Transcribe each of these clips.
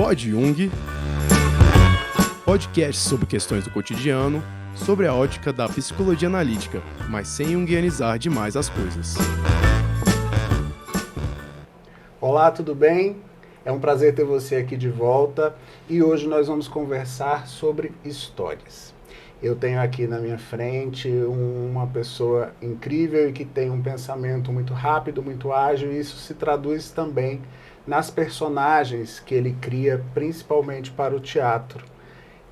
Pod Jung, podcast sobre questões do cotidiano, sobre a ótica da psicologia analítica, mas sem junguianizar demais as coisas. Olá, tudo bem? É um prazer ter você aqui de volta e hoje nós vamos conversar sobre histórias. Eu tenho aqui na minha frente uma pessoa incrível e que tem um pensamento muito rápido, muito ágil, e isso se traduz também nas personagens que ele cria, principalmente para o teatro.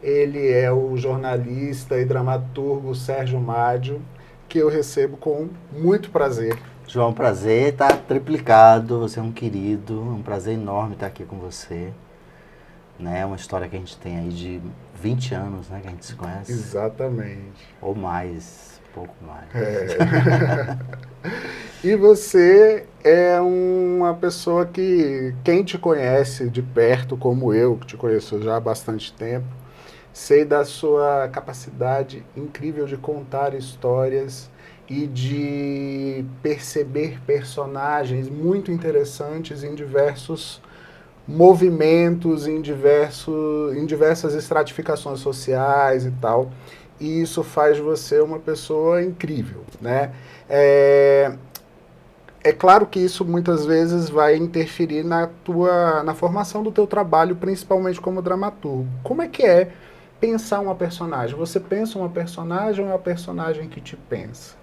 Ele é o jornalista e dramaturgo Sérgio Mádio, que eu recebo com muito prazer. João, prazer está triplicado, você é um querido, é um prazer enorme estar aqui com você. Né? Uma história que a gente tem aí de 20 anos, né, que a gente se conhece. Exatamente. Ou mais, pouco mais. E você é uma pessoa que, quem te conhece de perto, como eu, que te conheço já há bastante tempo, sei da sua capacidade incrível de contar histórias e de perceber personagens muito interessantes em diversos movimentos, em diversas estratificações sociais e tal. E isso faz você uma pessoa incrível, né? É claro que isso muitas vezes vai interferir na formação do teu trabalho, principalmente como dramaturgo. Como é que é pensar uma personagem? Você pensa uma personagem ou é a personagem que te pensa?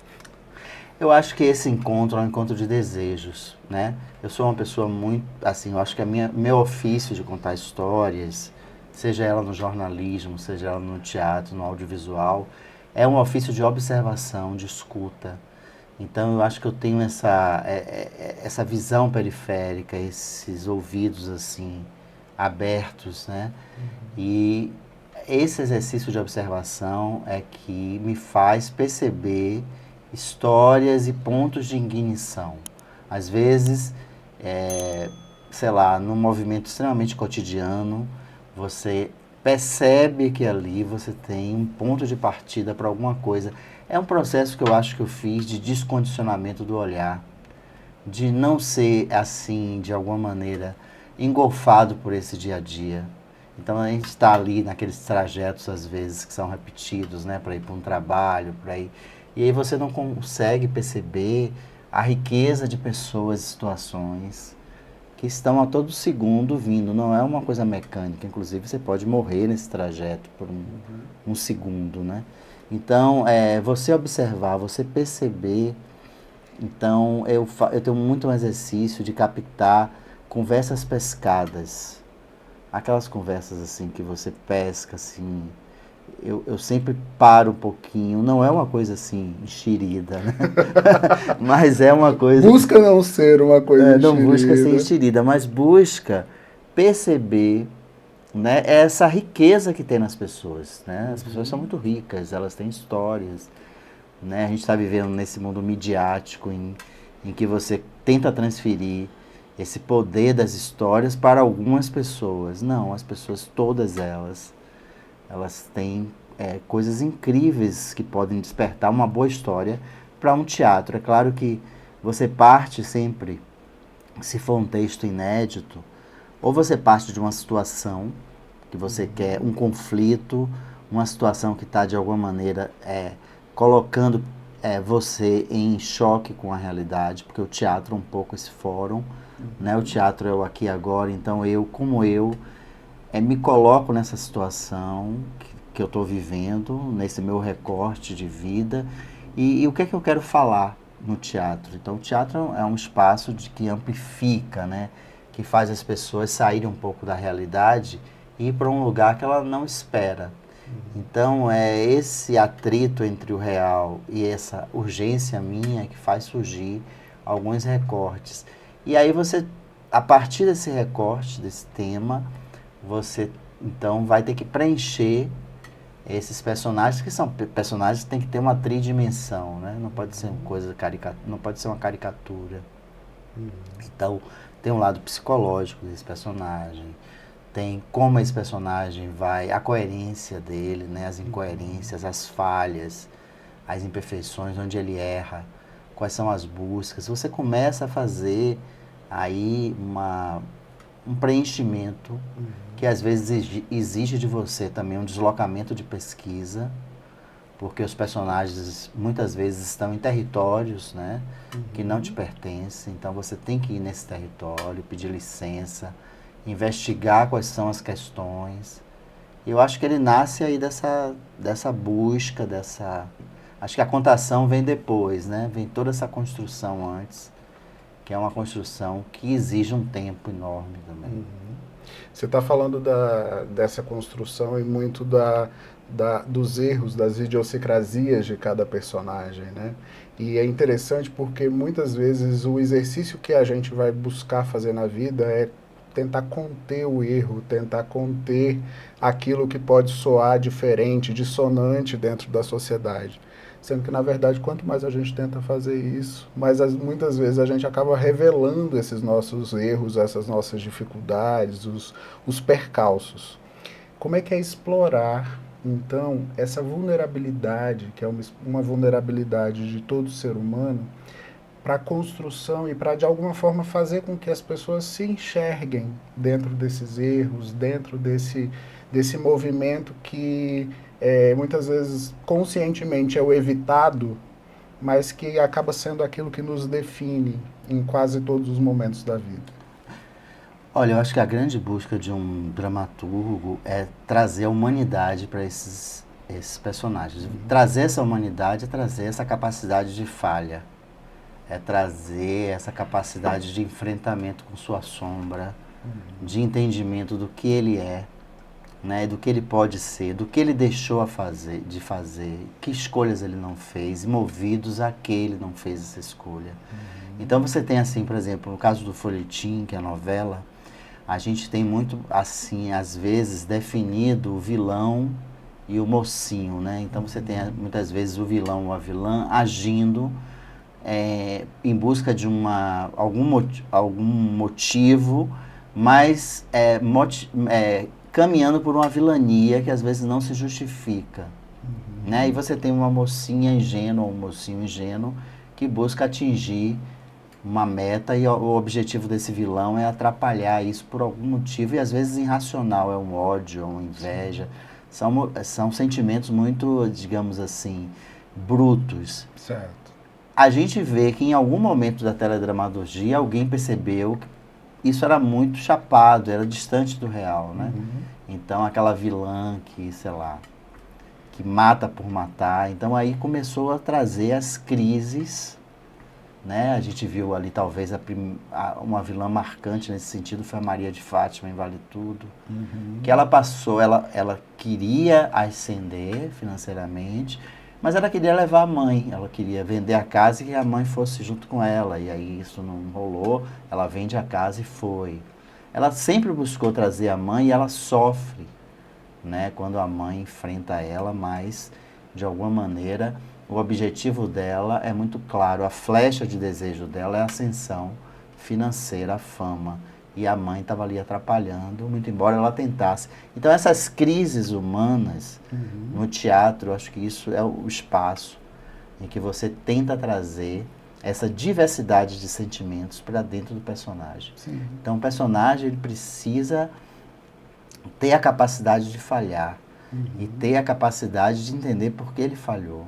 Eu acho que esse encontro é um encontro de desejos, né? Eu sou uma pessoa muito, assim, eu acho que meu ofício de contar histórias, seja ela no jornalismo, seja ela no teatro, no audiovisual, é um ofício de observação, de escuta. Então eu acho que eu tenho essa visão periférica, esses ouvidos assim abertos, né? E esse exercício de observação é que me faz perceber histórias e pontos de ignição. Às vezes, sei lá, num movimento extremamente cotidiano, você percebe que ali você tem um ponto de partida para alguma coisa. É um processo que eu acho que eu fiz de descondicionamento do olhar, de não ser assim, de alguma maneira, engolfado por esse dia a dia. Então a gente está ali naqueles trajetos, às vezes, que são repetidos, né, para ir para um trabalho, para ir. E aí você não consegue perceber a riqueza de pessoas e situações que estão a todo segundo vindo. Não é uma coisa mecânica. Inclusive, você pode morrer nesse trajeto por um segundo, né? Então, você observar, você perceber. Então, eu tenho muito um exercício de captar conversas pescadas. Aquelas conversas, assim, que você pesca, assim. Eu sempre paro um pouquinho. Não é uma coisa, assim, enxerida, né? Mas é uma coisa... Busca não ser uma coisa não enxerida. busca ser enxerida, mas busca perceber, né, essa riqueza que tem nas pessoas, né? As pessoas são muito ricas, elas têm histórias, né? A gente está vivendo nesse mundo midiático em que você tenta transferir esse poder das histórias para algumas pessoas. Não, as pessoas, todas elas têm coisas incríveis que podem despertar uma boa história para um teatro. É claro que você parte sempre, se for um texto inédito, ou você parte de uma situação que você quer, um conflito, uma situação que está de alguma maneira colocando você em choque com a realidade, porque o teatro é um pouco esse fórum, né? O teatro é o aqui e agora, então eu me coloco nessa situação que eu estou vivendo, nesse meu recorte de vida, e o que é que eu quero falar no teatro. Então o teatro é um espaço que amplifica, né? Que faz as pessoas saírem um pouco da realidade e ir para um lugar que ela não espera. Então é esse atrito entre o real e essa urgência minha que faz surgir alguns recortes. E aí você, a partir desse recorte, desse tema, você então vai ter que preencher esses personagens, que são personagens que tem que ter uma tridimensão, né? Não pode ser uma coisa não pode ser uma caricatura. Então tem um lado psicológico desse personagem, tem como esse personagem a coerência dele, né? As incoerências, as falhas, as imperfeições, onde ele erra, quais são as buscas. Você começa a fazer aí um preenchimento, que às vezes exige de você também um deslocamento de pesquisa, porque os personagens muitas vezes estão em territórios, né, que não te pertencem, então você tem que ir nesse território, pedir licença, investigar quais são as questões. E eu acho que ele nasce aí dessa busca, acho que a contação vem depois, né, vem toda essa construção antes, que é uma construção que exige um tempo enorme também. Você está falando dessa construção e muito dos erros, das idiosincrasias de cada personagem, né? E é interessante porque muitas vezes o exercício que a gente vai buscar fazer na vida é tentar conter o erro, tentar conter aquilo que pode soar diferente, dissonante dentro da sociedade. Sendo que, na verdade, quanto mais a gente tenta fazer isso, muitas vezes a gente acaba revelando esses nossos erros, essas nossas dificuldades, os percalços. Como é que é explorar, então, essa vulnerabilidade, que é uma vulnerabilidade de todo ser humano, para a construção e para, de alguma forma, fazer com que as pessoas se enxerguem dentro desses erros, dentro desse movimento que muitas vezes conscientemente é o evitado, mas que acaba sendo aquilo que nos define em quase todos os momentos da vida. Olha, eu acho que a grande busca de um dramaturgo é trazer a humanidade para esses personagens. Trazer essa humanidade é trazer essa capacidade de falha, é trazer essa capacidade de enfrentamento com sua sombra, de entendimento do que ele é, né, do que ele pode ser, do que ele deixou de fazer, que escolhas ele não fez, e movidos a que ele não fez essa escolha. Então você tem assim, por exemplo, no caso do folhetim, que é a novela, a gente tem muito, assim, às vezes, definido o vilão e o mocinho, né? Então você tem muitas vezes o vilão ou a vilã agindo em busca de algum motivo, mas caminhando por uma vilania que às vezes não se justifica, né? E você tem uma mocinha ingênua ou um mocinho ingênuo que busca atingir uma meta e o objetivo desse vilão é atrapalhar isso por algum motivo e às vezes irracional, é um ódio, é uma inveja, são sentimentos muito, digamos assim, brutos. Certo. A gente vê que em algum momento da teledramaturgia alguém percebeu que isso era muito chapado, era distante do real, né? Então aquela vilã que, sei lá, que mata por matar, então aí começou a trazer as crises, né? A gente viu ali talvez uma vilã marcante nesse sentido foi a Maria de Fátima em Vale Tudo, que ela passou, ela queria ascender financeiramente, mas ela queria levar a mãe, ela queria vender a casa e que a mãe fosse junto com ela, e aí isso não rolou, ela vende a casa e foi. Ela sempre buscou trazer a mãe e ela sofre, né, quando a mãe enfrenta ela, mas de alguma maneira o objetivo dela é muito claro, a flecha de desejo dela é a ascensão financeira, a fama, e a mãe estava ali atrapalhando, muito embora ela tentasse. Então essas crises humanas no teatro, eu acho que isso é o espaço em que você tenta trazer essa diversidade de sentimentos para dentro do personagem. Sim. Então o personagem ele precisa ter a capacidade de falhar e ter a capacidade de entender por que ele falhou.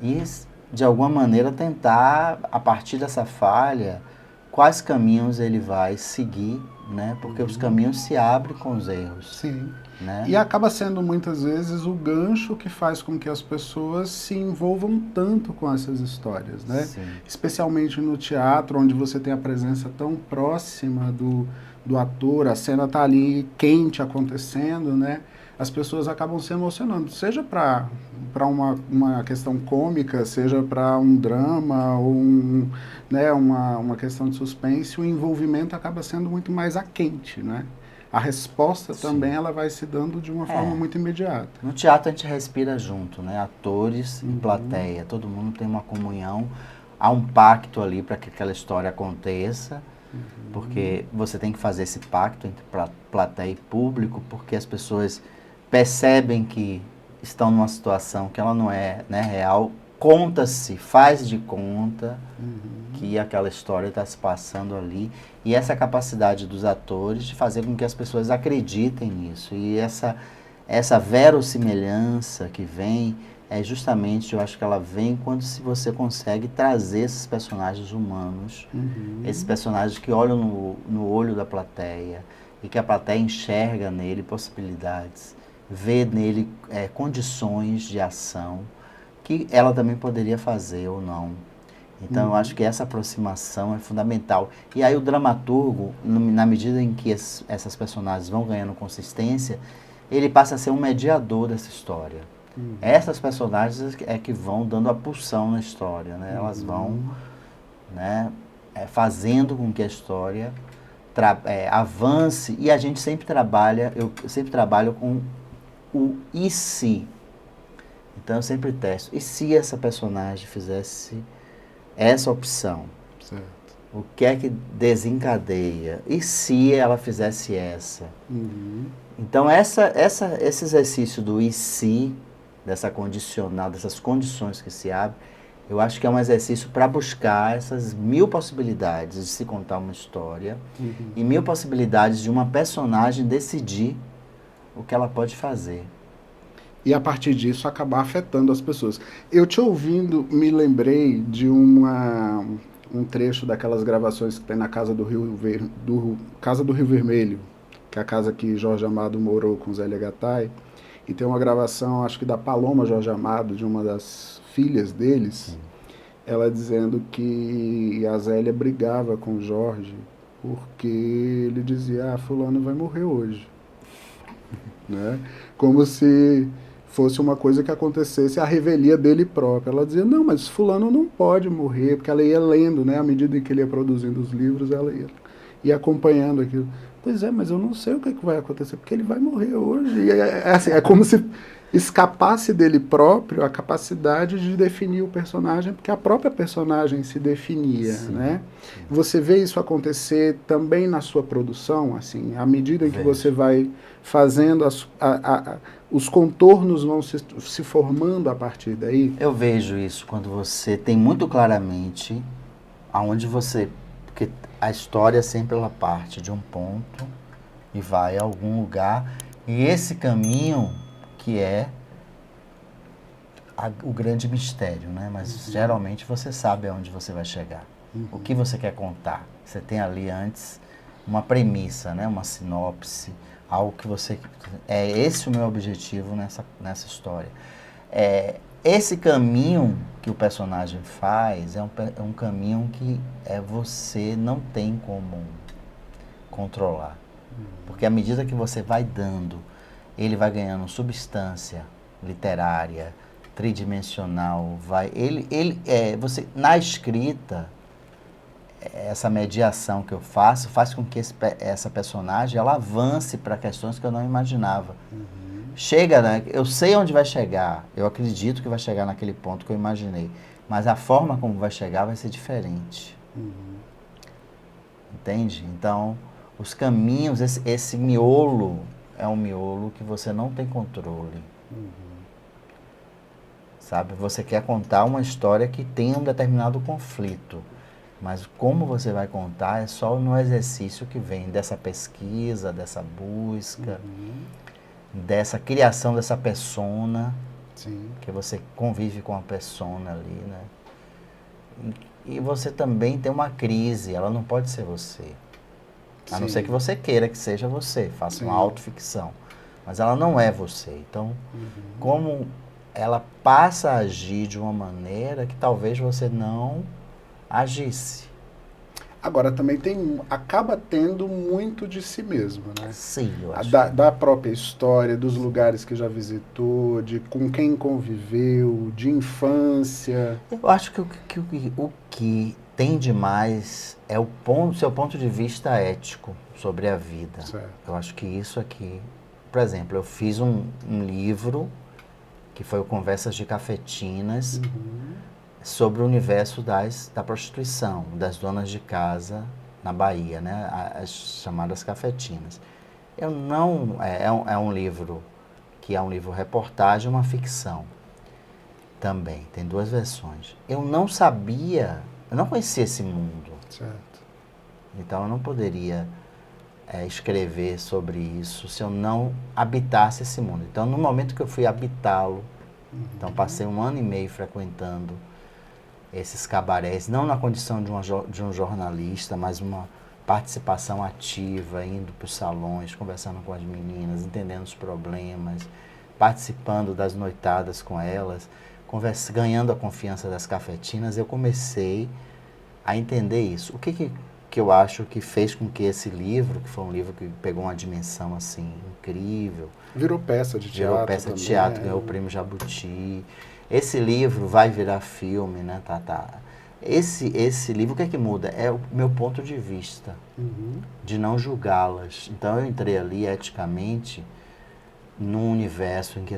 E, de alguma maneira, tentar, a partir dessa falha, quais caminhos ele vai seguir, né? Porque os caminhos se abrem com os erros. Sim. Né? E acaba sendo, muitas vezes, o gancho que faz com que as pessoas se envolvam tanto com essas histórias, né? Sim. Especialmente no teatro, onde você tem a presença tão próxima do ator, a cena está ali quente acontecendo, né? As pessoas acabam se emocionando, seja para uma questão cômica, seja para um drama ou né, uma questão de suspense, o envolvimento acaba sendo muito mais a quente, né? A resposta também ela vai se dando de uma forma muito imediata. No teatro a gente respira junto, né? Atores e plateia, todo mundo tem uma comunhão, há um pacto ali para que aquela história aconteça, porque você tem que fazer esse pacto entre plateia e público, porque as pessoas percebem que estão numa situação que ela não é, né, real, conta-se, faz de conta que aquela história está se passando ali, e essa capacidade dos atores de fazer com que as pessoas acreditem nisso, e essa verossimilhança que vem, é justamente, eu acho que ela vem quando se você consegue trazer esses personagens humanos, esses personagens que olham no olho da plateia, e que a plateia enxerga nele possibilidades, vê nele condições de ação, que ela também poderia fazer ou não. Então, eu acho que essa aproximação é fundamental. E aí o dramaturgo, na medida em que essas personagens vão ganhando consistência, ele passa a ser um mediador dessa história. Essas personagens é que vão dando a pulsão na história, né? Elas vão, né, fazendo com que a história avance, e a gente sempre trabalha, eu sempre trabalho com o e se. Então eu sempre testo. E se essa personagem fizesse essa opção? Certo. O que é que desencadeia? E se ela fizesse essa? Então esse exercício do e se, dessa condicional, dessas condições que se abrem, eu acho que é um exercício para buscar essas 1000 possibilidades de se contar uma história e 1000 possibilidades de uma personagem decidir o que ela pode fazer. E a partir disso acabar afetando as pessoas. Eu te ouvindo, me lembrei de um trecho daquelas gravações que tem na Casa do Rio Vermelho, que é a casa que Jorge Amado morou com Zélia Gattai, e tem uma gravação, acho que da Paloma Jorge Amado, de uma das filhas deles, ela dizendo que a Zélia brigava com o Jorge porque ele dizia, fulano vai morrer hoje. Né? Como se fosse uma coisa que acontecesse a revelia dele próprio. Ela dizia, não, mas fulano não pode morrer, porque ela ia lendo, né? À medida em que ele ia produzindo os livros, ela ia acompanhando aquilo. Pois é, mas eu não sei o que vai acontecer, porque ele vai morrer hoje. E assim, é como se escapasse dele próprio a capacidade de definir o personagem, porque a própria personagem se definia, né? Você vê isso acontecer também na sua produção, assim, à medida em que você vai fazendo, os contornos vão se formando a partir daí? Eu vejo isso quando você tem muito claramente aonde você... Porque a história sempre ela parte de um ponto e vai a algum lugar, e esse caminho que é o grande mistério, né? Mas geralmente você sabe aonde você vai chegar. O que você quer contar. Você tem ali antes uma premissa, né? Uma sinopse, algo que você... É esse o meu objetivo nessa história. Esse caminho que o personagem faz é um caminho que você não tem como controlar. Porque à medida que você vai dando, ele vai ganhando substância literária, tridimensional, você na escrita, essa mediação que eu faço faz com que essa personagem ela avance para questões que eu não imaginava. Chega, né? Eu sei onde vai chegar, eu acredito que vai chegar naquele ponto que eu imaginei, mas a forma como vai chegar vai ser diferente. Entende? Então, os caminhos, esse miolo é um miolo que você não tem controle. Sabe? Você quer contar uma história que tem um determinado conflito, mas como você vai contar é só no exercício que vem dessa pesquisa, dessa busca, dessa criação dessa persona, que você convive com a persona ali, né? E você também tem uma crise, ela não pode ser você. A não ser que você queira que seja você, faça uma autoficção. Mas ela não é você. Então, como ela passa a agir de uma maneira que talvez você não agisse. Agora, também acaba tendo muito de si mesmo, né? Sim, eu acho. Da própria história, dos lugares que já visitou, de com quem conviveu, de infância. Eu acho que o que tem demais é seu ponto de vista ético sobre a vida. Certo. Eu acho que isso aqui... Por exemplo, eu fiz um livro que foi o Conversas de Cafetinas, sobre o universo da prostituição, das donas de casa na Bahia, né? As chamadas cafetinas. Eu não... É um livro que é um livro reportagem, uma ficção também. Tem 2 versões. Eu não sabia eu não conhecia esse mundo. Certo. Então eu não poderia escrever sobre isso se eu não habitasse esse mundo. Então no momento que eu fui habitá-lo, então passei 1 ano e meio frequentando esses cabarés, não na condição de um jornalista, mas uma participação ativa, indo para os salões, conversando com as meninas, entendendo os problemas, participando das noitadas com elas, ganhando a confiança das cafetinas, eu comecei a entender isso. O que eu acho que fez com que esse livro, que foi um livro que pegou uma dimensão assim incrível, Virou peça de teatro. virou peça de também, teatro, ganhou o prêmio Jabuti. Esse livro vai virar filme, né? Esse livro, o que é que muda? É o meu ponto de vista, de não julgá-las. Então eu entrei ali eticamente num universo em que,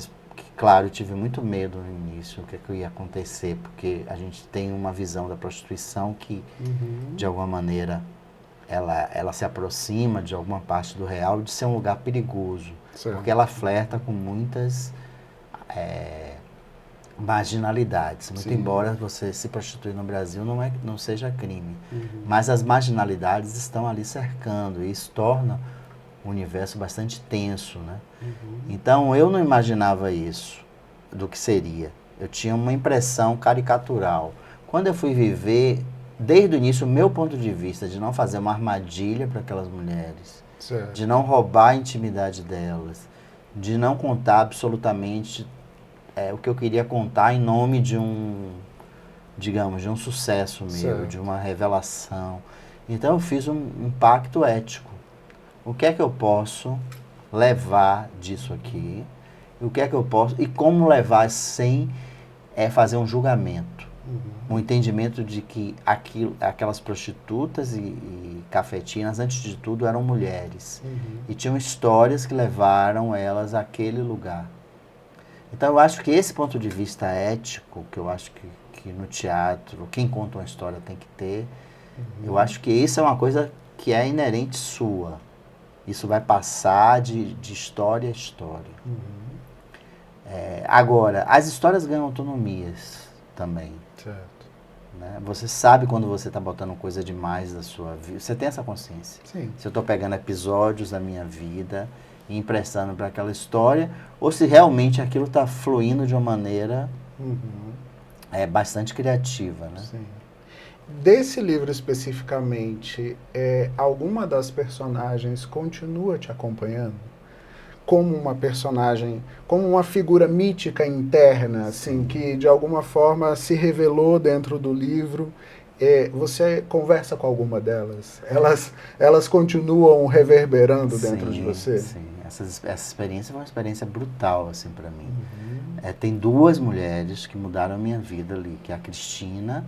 claro, eu tive muito medo no início, o que é que ia acontecer, porque a gente tem uma visão da prostituição que, de alguma maneira, ela se aproxima de alguma parte do real, de ser um lugar perigoso, Certo. porque ela flerta com muitas marginalidades. Muito Sim. embora você se prostituir no Brasil não seja crime, mas as marginalidades estão ali cercando, e isso torna o universo bastante tenso, né? Então eu não imaginava isso, do que seria. Eu tinha uma impressão caricatural. Quando eu fui viver, desde o início, o meu ponto de vista de não fazer uma armadilha para aquelas mulheres, Certo. de não roubar a intimidade delas, de não contar absolutamente o que eu queria contar em nome de digamos, de um sucesso meu, Certo. de uma revelação. Então eu fiz um pacto ético. O que é que eu posso levar disso aqui? O que é que eu posso... E como levar sem fazer um julgamento. Um entendimento de que aquelas prostitutas e cafetinas, antes de tudo, eram mulheres. E tinham histórias que levaram elas àquele lugar. Então eu acho que esse ponto de vista ético, que eu acho que no teatro, quem conta uma história tem que ter, eu acho que isso é uma coisa que é inerente sua. Isso vai passar de história a história. Agora, as histórias ganham autonomias também. Certo. Né? Você sabe quando você está botando coisa demais da sua vida. Você tem essa consciência. Sim. Se eu estou pegando episódios da minha vida e emprestando para aquela história, ou se realmente aquilo está fluindo de uma maneira bastante criativa. Né? Sim. Desse livro especificamente, alguma das personagens continua te acompanhando? Como uma personagem, como uma figura mítica interna, assim, que de alguma forma se revelou dentro do livro. Você conversa com alguma delas? Elas continuam reverberando dentro de você? Sim, essa experiência foi uma experiência brutal assim, para mim. Tem 2 mulheres que mudaram a minha vida ali, que é a Cristina,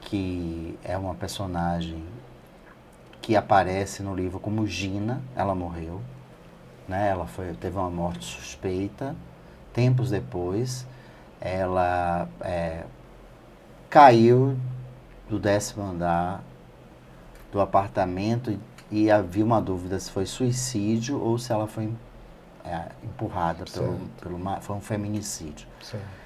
que é uma personagem que aparece no livro como Gina. Ela morreu, né? Ela teve uma morte suspeita. Tempos depois, ela caiu do 10º andar do apartamento e havia uma dúvida se foi suicídio ou se ela foi empurrada foi um feminicídio. Certo.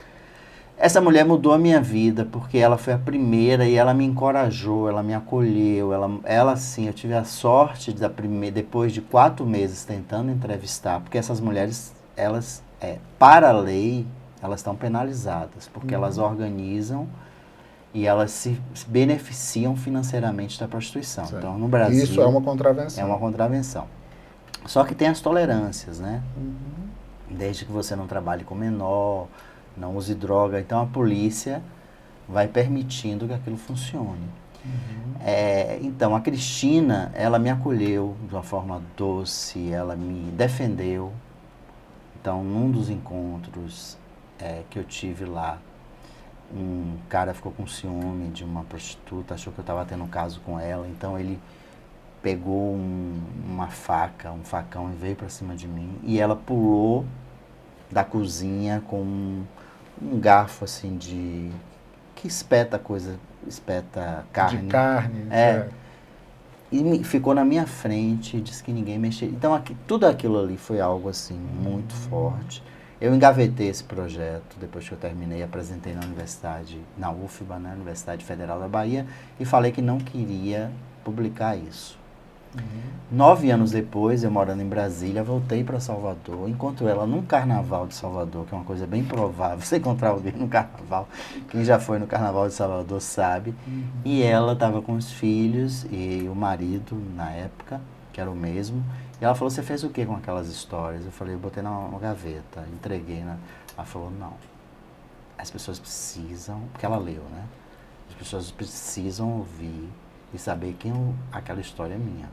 Essa mulher mudou a minha vida porque ela foi a primeira e ela me encorajou, ela me acolheu, ela sim, eu tive a sorte depois de 4 meses tentando entrevistar, porque essas mulheres, elas, para a lei, elas estão penalizadas, porque elas organizam e elas se beneficiam financeiramente da prostituição. Certo. Então, no Brasil... Isso é uma contravenção. É uma contravenção. Só que tem as tolerâncias, né? Desde que você não trabalhe com menor, não use droga. Então, a polícia vai permitindo que aquilo funcione. Então, a Cristina, ela me acolheu de uma forma doce, ela me defendeu. Então, num dos encontros que eu tive lá, um cara ficou com ciúme de uma prostituta, achou que eu estava tendo um caso com ela, então ele pegou uma faca, um facão e veio para cima de mim, e ela pulou da cozinha com um garfo assim que espeta carne. De carne. Certo. E ficou na minha frente, disse que ninguém mexia. Então tudo aquilo ali foi algo assim muito forte. Eu engavetei esse projeto depois que eu terminei, apresentei na universidade, na UFBA, né, Universidade Federal da Bahia, e falei que não queria publicar isso. 9 anos depois, eu morando em Brasília, voltei para Salvador, encontro ela num carnaval de Salvador, que é uma coisa bem provável, você encontrar alguém no carnaval, quem já foi no carnaval de Salvador sabe, e ela estava com os filhos e o marido, na época, que era o mesmo, e ela falou, você fez o que com aquelas histórias? Eu falei, eu botei numa gaveta, entreguei, né? Ela falou, não, as pessoas precisam, porque ela leu, né? As pessoas precisam ouvir e saber aquela história é minha.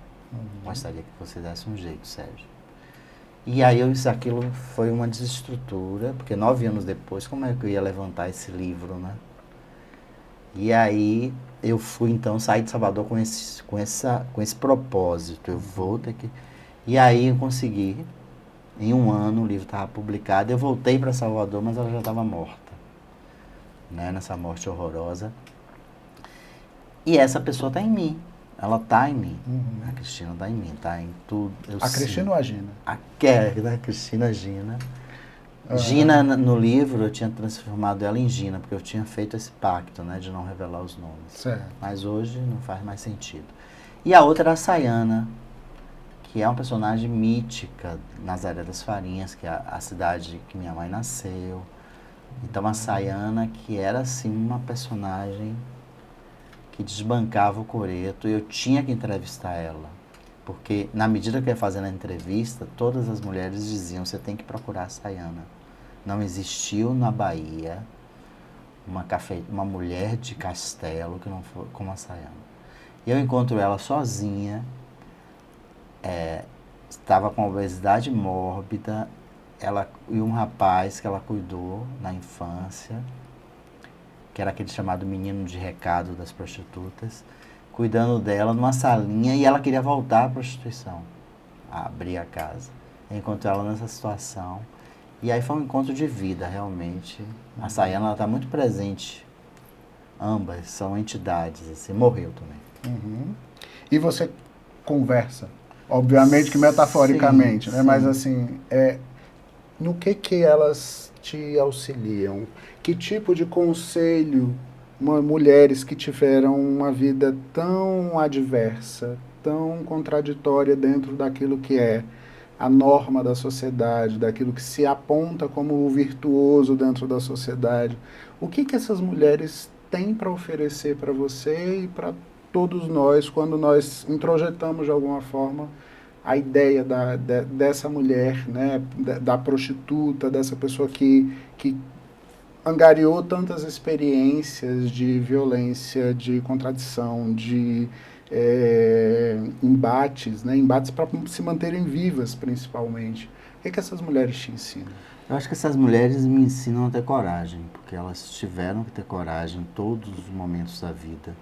Gostaria que você desse um jeito, Sérgio. E aí aquilo foi uma desestrutura, porque 9 anos depois, como é que eu ia levantar esse livro, né? E aí eu fui então sair de Salvador com esse propósito, eu vou ter que... E aí eu consegui, em 1 ano o livro estava publicado, eu voltei para Salvador, mas ela já estava morta, né? Nessa morte horrorosa. E essa pessoa está em mim. Ela está em mim. A Cristina está em mim, está em tudo. A Cristina ou a Gina? A Cristina Gina. Gina, no livro, eu tinha transformado ela em Gina, porque eu tinha feito esse pacto, né, de não revelar os nomes. Certo. Mas hoje não faz mais sentido. E a outra era a Sayana, que é uma personagem mítica, Nazaré das Farinhas, que é a cidade que minha mãe nasceu. Então a Sayana, que era assim uma personagem que desbancava o coreto, e eu tinha que entrevistar ela. Porque, na medida que eu ia fazendo a entrevista, todas as mulheres diziam, você tem que procurar a Sayana. Não existiu na Bahia uma mulher de castelo que não foi como a Sayana. E eu encontro ela sozinha, estava com obesidade mórbida, ela e um rapaz que ela cuidou na infância, que era aquele chamado menino de recado das prostitutas, cuidando dela numa salinha, e ela queria voltar à prostituição, a abrir a casa. Eu encontrei ela nessa situação, e aí foi um encontro de vida, realmente. A Sayana está muito presente, ambas são entidades, assim, morreu também. E você conversa, obviamente que metaforicamente, Sim, né? sim. Mas assim, no que elas te auxiliam? Que tipo de conselho mulheres que tiveram uma vida tão adversa, tão contraditória dentro daquilo que é a norma da sociedade, daquilo que se aponta como o virtuoso dentro da sociedade, o que essas mulheres têm para oferecer para você e para todos nós quando nós introjetamos de alguma forma a ideia dessa mulher, né, da prostituta, dessa pessoa que angariou tantas experiências de violência, de contradição, de embates, né? Embates para se manterem vivas, principalmente. O que essas mulheres te ensinam? Eu acho que essas mulheres me ensinam a ter coragem, porque elas tiveram que ter coragem em todos os momentos da vida.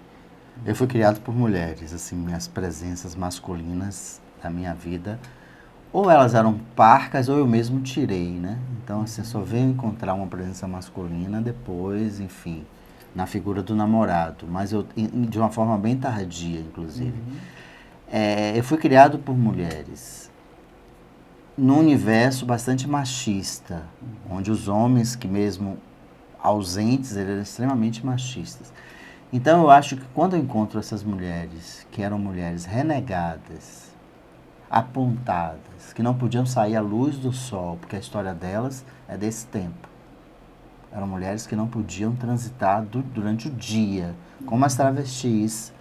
Eu fui criado por mulheres, assim, minhas presenças masculinas da minha vida, ou elas eram parcas ou eu mesmo tirei, né? Então, assim, só venho encontrar uma presença masculina depois, enfim, na figura do namorado, mas de uma forma bem tardia, inclusive. Eu fui criado por mulheres, num universo bastante machista, onde os homens, que mesmo ausentes, eles eram extremamente machistas. Então, eu acho que quando eu encontro essas mulheres, que eram mulheres renegadas, apontadas, que não podiam sair à luz do sol, porque a história delas é desse tempo. Eram mulheres que não podiam transitar durante o dia, como as travestis,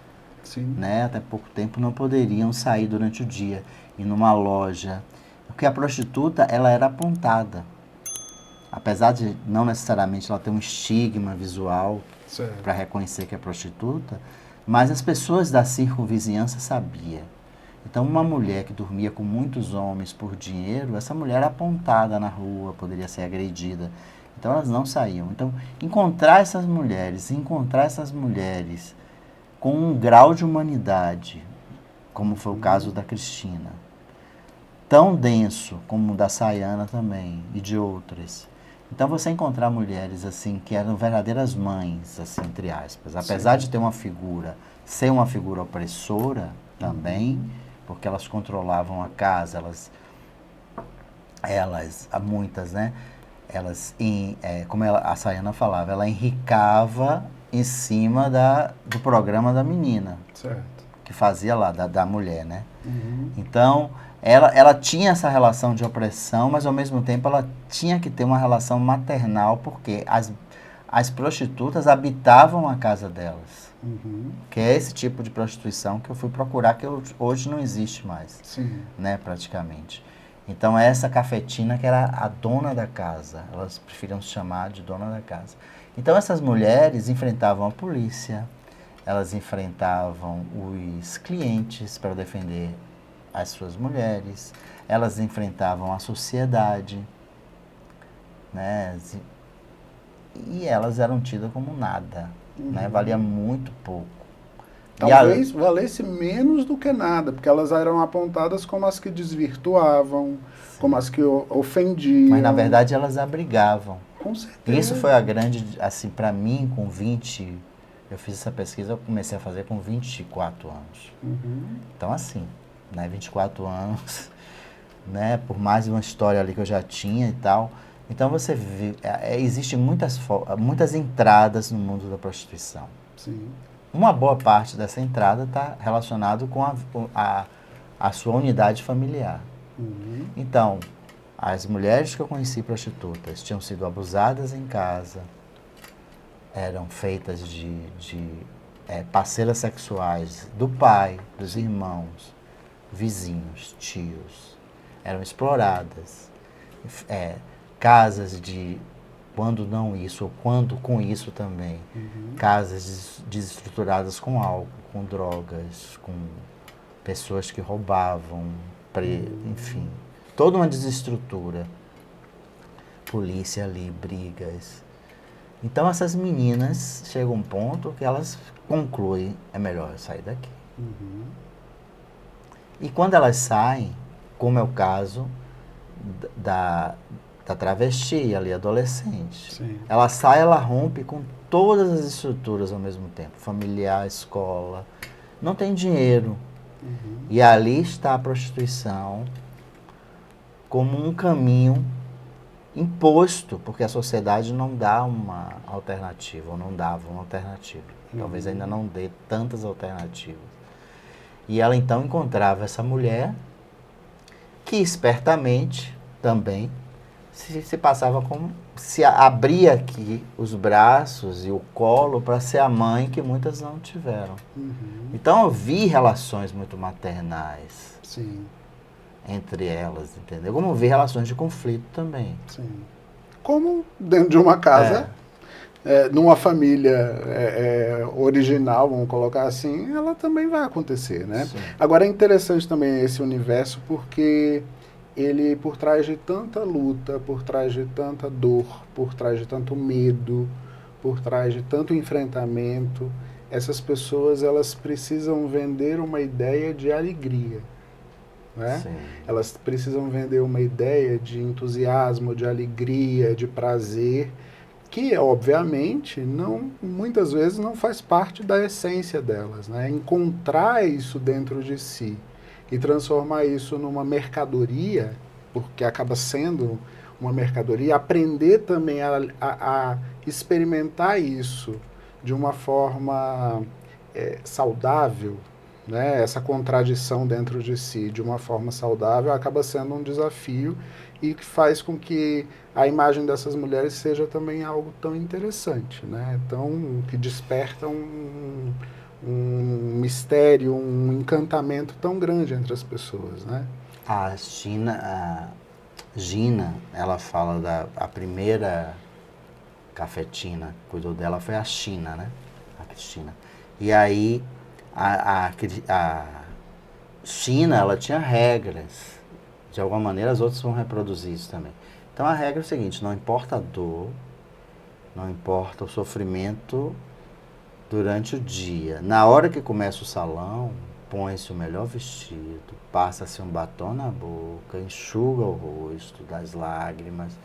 né? Até pouco tempo não poderiam sair durante o dia, ir numa loja. Porque a prostituta, ela era apontada. Apesar de não necessariamente ela ter um estigma visual para reconhecer que é prostituta, mas as pessoas da circunvizinhança sabiam. Então, uma mulher que dormia com muitos homens por dinheiro, essa mulher era apontada na rua, poderia ser agredida. Então, elas não saíam. Então, encontrar essas mulheres com um grau de humanidade, como foi o caso da Cristina, tão denso como o da Sayana também, e de outras. Então, você encontrar mulheres assim, que eram verdadeiras mães, assim, entre aspas, apesar de ter uma figura, ser uma figura opressora também, porque elas controlavam a casa, muitas, né? elas, como a Sayana falava, ela enricava em cima do programa da menina, Certo. que fazia lá, da mulher, né? Uhum. Então, ela tinha essa relação de opressão, mas ao mesmo tempo ela tinha que ter uma relação maternal, porque as prostitutas habitavam a casa delas. Uhum. Que é esse tipo de prostituição que eu fui procurar, que hoje não existe mais, Sim. né, praticamente. Então, essa cafetina que era a dona da casa, elas preferiam se chamar de dona da casa. Então, essas mulheres enfrentavam a polícia, elas enfrentavam os clientes para defender as suas mulheres, elas enfrentavam a sociedade, né, e elas eram tidas como nada, né, valia muito pouco. Talvez valesse menos do que nada, porque elas eram apontadas como as que desvirtuavam, como as que ofendiam. Mas na verdade elas abrigavam. Com certeza. Isso foi a grande, assim, para mim, com 20, eu fiz essa pesquisa, eu comecei a fazer com 24 anos. Uhum. Então assim, né, 24 anos, né, por mais uma história ali que eu já tinha e tal. Então você vê, existem muitas entradas no mundo da prostituição. Sim. Uma boa parte dessa entrada está relacionado com a sua unidade familiar. Uhum. Então, as mulheres que eu conheci prostitutas tinham sido abusadas em casa, eram feitas de parceiras sexuais do pai, dos irmãos, vizinhos, tios. Eram exploradas. Casas de, quando não isso, ou quando com isso também. Uhum. Casas desestruturadas com álcool, com drogas, com pessoas que roubavam, enfim, toda uma desestrutura. Polícia ali, brigas. Então essas meninas chegam a um ponto que elas concluem, é melhor eu sair daqui. Uhum. E quando elas saem, como é o caso da travesti ali, adolescente. Sim. Ela sai, ela rompe com todas as estruturas ao mesmo tempo. Familiar, escola. Não tem dinheiro. Uhum. E ali está a prostituição como um caminho imposto, porque a sociedade não dá uma alternativa, ou não dava uma alternativa. Talvez ainda não dê tantas alternativas. E ela então encontrava essa mulher que espertamente também se passava como, se abria aqui os braços e o colo para ser a mãe que muitas não tiveram. Uhum. Então eu vi relações muito maternais Sim. entre elas, entendeu? Como eu vi relações de conflito também. Sim. Como dentro de uma casa, numa família original, vamos colocar assim, ela também vai acontecer, né? Sim. Agora é interessante também esse universo porque ele, por trás de tanta luta, por trás de tanta dor, por trás de tanto medo, por trás de tanto enfrentamento, essas pessoas elas precisam vender uma ideia de alegria. Né? Sim. Elas precisam vender uma ideia de entusiasmo, de alegria, de prazer, que obviamente muitas vezes não faz parte da essência delas, né? Encontrar isso dentro de si e transformar isso numa mercadoria, porque acaba sendo uma mercadoria, aprender também a experimentar isso de uma forma saudável, né? Essa contradição dentro de si de uma forma saudável acaba sendo um desafio e que faz com que a imagem dessas mulheres seja também algo tão interessante, né? Que desperta um mistério, um encantamento tão grande entre as pessoas, né? A Gina, ela fala a primeira cafetina que cuidou dela foi a China, né? A Cristina. E aí a China, ela tinha regras. De alguma maneira as outras vão reproduzir isso também. Então a regra é o seguinte, não importa a dor, não importa o sofrimento durante o dia. Na hora que começa o salão, põe-se o melhor vestido, passa-se um batom na boca, enxuga o rosto das lágrimas,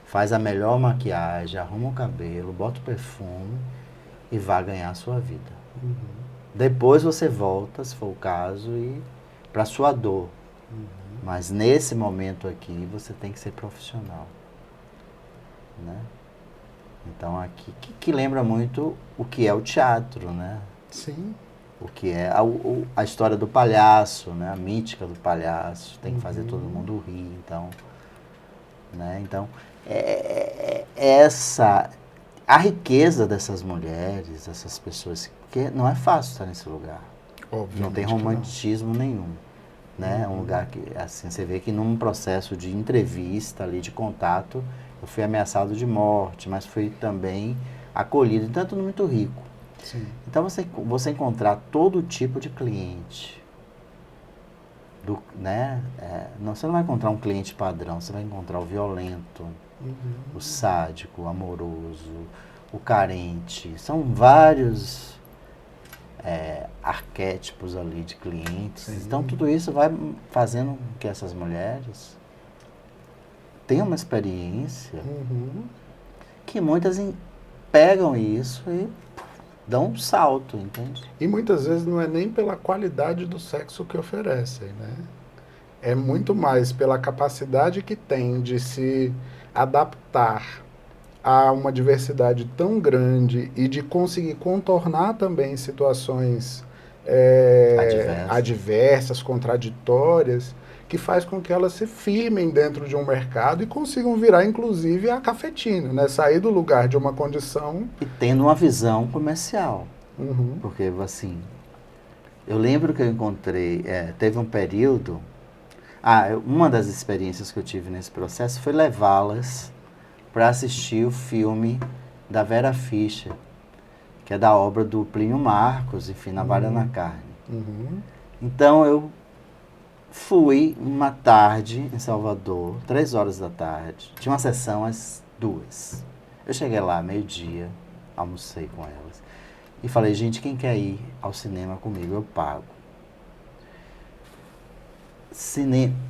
faz a melhor maquiagem, arruma o cabelo, bota o perfume e vai ganhar a sua vida. Uhum. Depois você volta, se for o caso, e para sua dor. Mas nesse momento aqui, você tem que ser profissional. né? Então aqui que lembra muito o que é o teatro, né? Sim. O que é a história do palhaço, né? A mítica do palhaço, tem que fazer todo mundo rir, então, né? Então, a riqueza dessas mulheres, dessas pessoas, porque não é fácil estar nesse lugar. Obviamente Não tem que não. romantismo nenhum, né? É um lugar que, assim, você vê que num processo de entrevista ali, de contato, eu fui ameaçado de morte, mas fui também acolhido, tanto muito rico. Sim. Então você encontrar todo tipo de cliente, né? Não, você não vai encontrar um cliente padrão, você vai encontrar o violento, o sádico, o amoroso, o carente. São vários arquétipos ali de clientes. Sim. Então tudo isso vai fazendo com que essas mulheres tenham uma experiência que muitas pegam isso e dão um salto, entende? E muitas vezes não é nem pela qualidade do sexo que oferecem, né? É muito mais pela capacidade que tem de se adaptar a uma diversidade tão grande e de conseguir contornar também situações adversas, contraditórias, que faz com que elas se firmem dentro de um mercado e consigam virar, inclusive, a cafetina, né? Sair do lugar de uma condição... E tendo uma visão comercial. Porque, assim, eu lembro que eu encontrei, teve um período, uma das experiências que eu tive nesse processo foi levá-las para assistir o filme da Vera Fischer, que é da obra do Plínio Marcos, enfim, Navalha na Carne. Então eu fui uma tarde em Salvador, 3 horas da tarde, tinha uma sessão às 2. Eu cheguei lá meio-dia, almocei com elas e falei, gente, quem quer ir ao cinema comigo? Eu pago.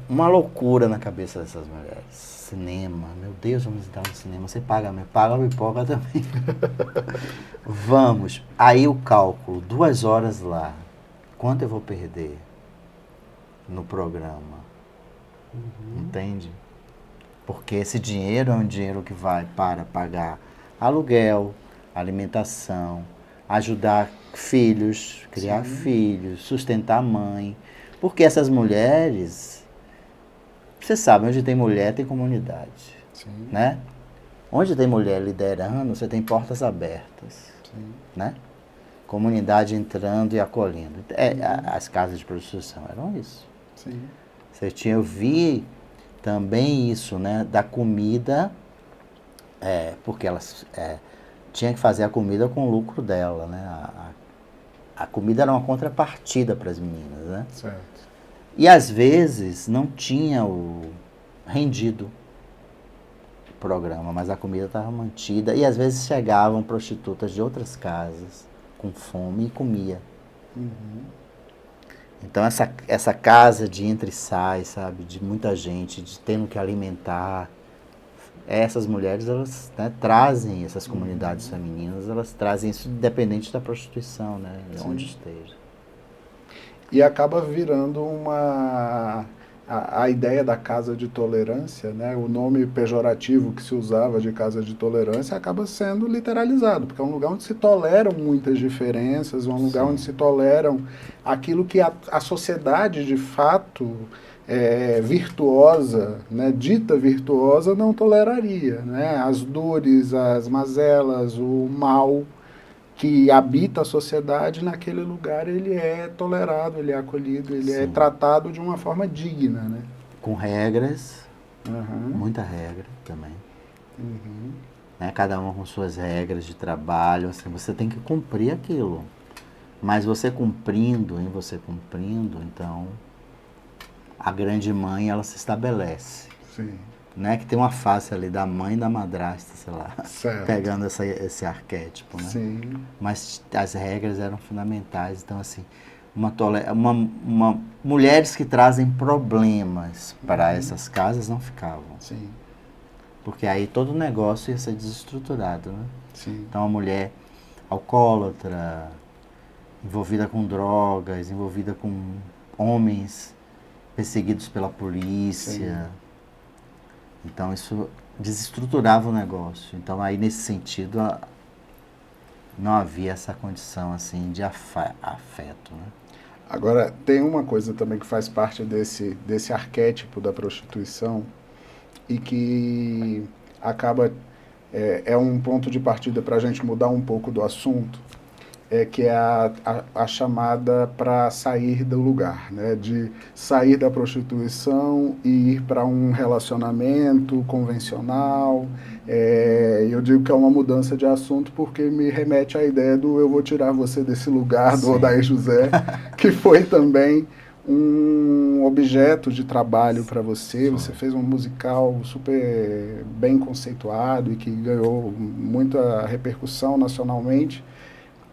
Uma loucura na cabeça dessas mulheres. Cinema, meu Deus, vamos entrar no cinema. Você paga a pipoca também. Vamos. Aí o cálculo, 2 horas lá. Quanto eu vou perder no programa? Entende? Porque esse dinheiro é um dinheiro que vai para pagar aluguel, alimentação, ajudar filhos, criar filhos, sustentar a mãe. Porque essas mulheres, você sabe, onde tem mulher tem comunidade, né? Onde tem mulher liderando, você tem portas abertas, né? Comunidade entrando e acolhendo. As casas de prostituição eram isso. Eu vi também isso, né? Da comida, porque elas tinham que fazer a comida com o lucro dela, né? A comida era uma contrapartida para as meninas, né? Certo. E às vezes não tinha o rendido o programa, mas a comida estava mantida. E às vezes chegavam prostitutas de outras casas com fome e comia. Então essa casa de entra e sai, sabe, de muita gente, de tendo que alimentar, essas mulheres, elas, né, trazem essas comunidades femininas, elas trazem isso independente da prostituição, né, onde esteja. E acaba virando a ideia da casa de tolerância, né? O nome pejorativo que se usava de casa de tolerância acaba sendo literalizado, porque é um lugar onde se toleram muitas diferenças, um lugar onde se toleram aquilo que a sociedade de fato virtuosa, né? Dita virtuosa, não toleraria, né? As dores, as mazelas, o mal que habita a sociedade, naquele lugar ele é tolerado, ele é acolhido, ele é tratado de uma forma digna, né? Com regras, muita regra também. Né? Cada uma com suas regras de trabalho, assim, você tem que cumprir aquilo. Mas você cumprindo, então a grande mãe, ela se estabelece. Né? Que tem uma face ali da mãe e da madrasta, sei lá, pegando esse arquétipo, né? Mas as regras eram fundamentais, então assim, mulheres que trazem problemas para essas casas não ficavam. Porque aí todo o negócio ia ser desestruturado, né? Então a mulher alcoólatra, envolvida com drogas, envolvida com homens perseguidos pela polícia. Então isso desestruturava o negócio. Então, aí, nesse sentido, não havia essa condição, assim, de afeto, né? Agora, tem uma coisa também que faz parte desse arquétipo da prostituição e que acaba, é um ponto de partida para a gente mudar um pouco do assunto, que é a chamada para sair do lugar, né? De sair da prostituição e ir para um relacionamento convencional. Eu digo que é uma mudança de assunto porque me remete à ideia do eu vou tirar você desse lugar, do Sim. Odair José, que foi também um objeto de trabalho para você. Você fez um musical super bem conceituado e que ganhou muita repercussão nacionalmente,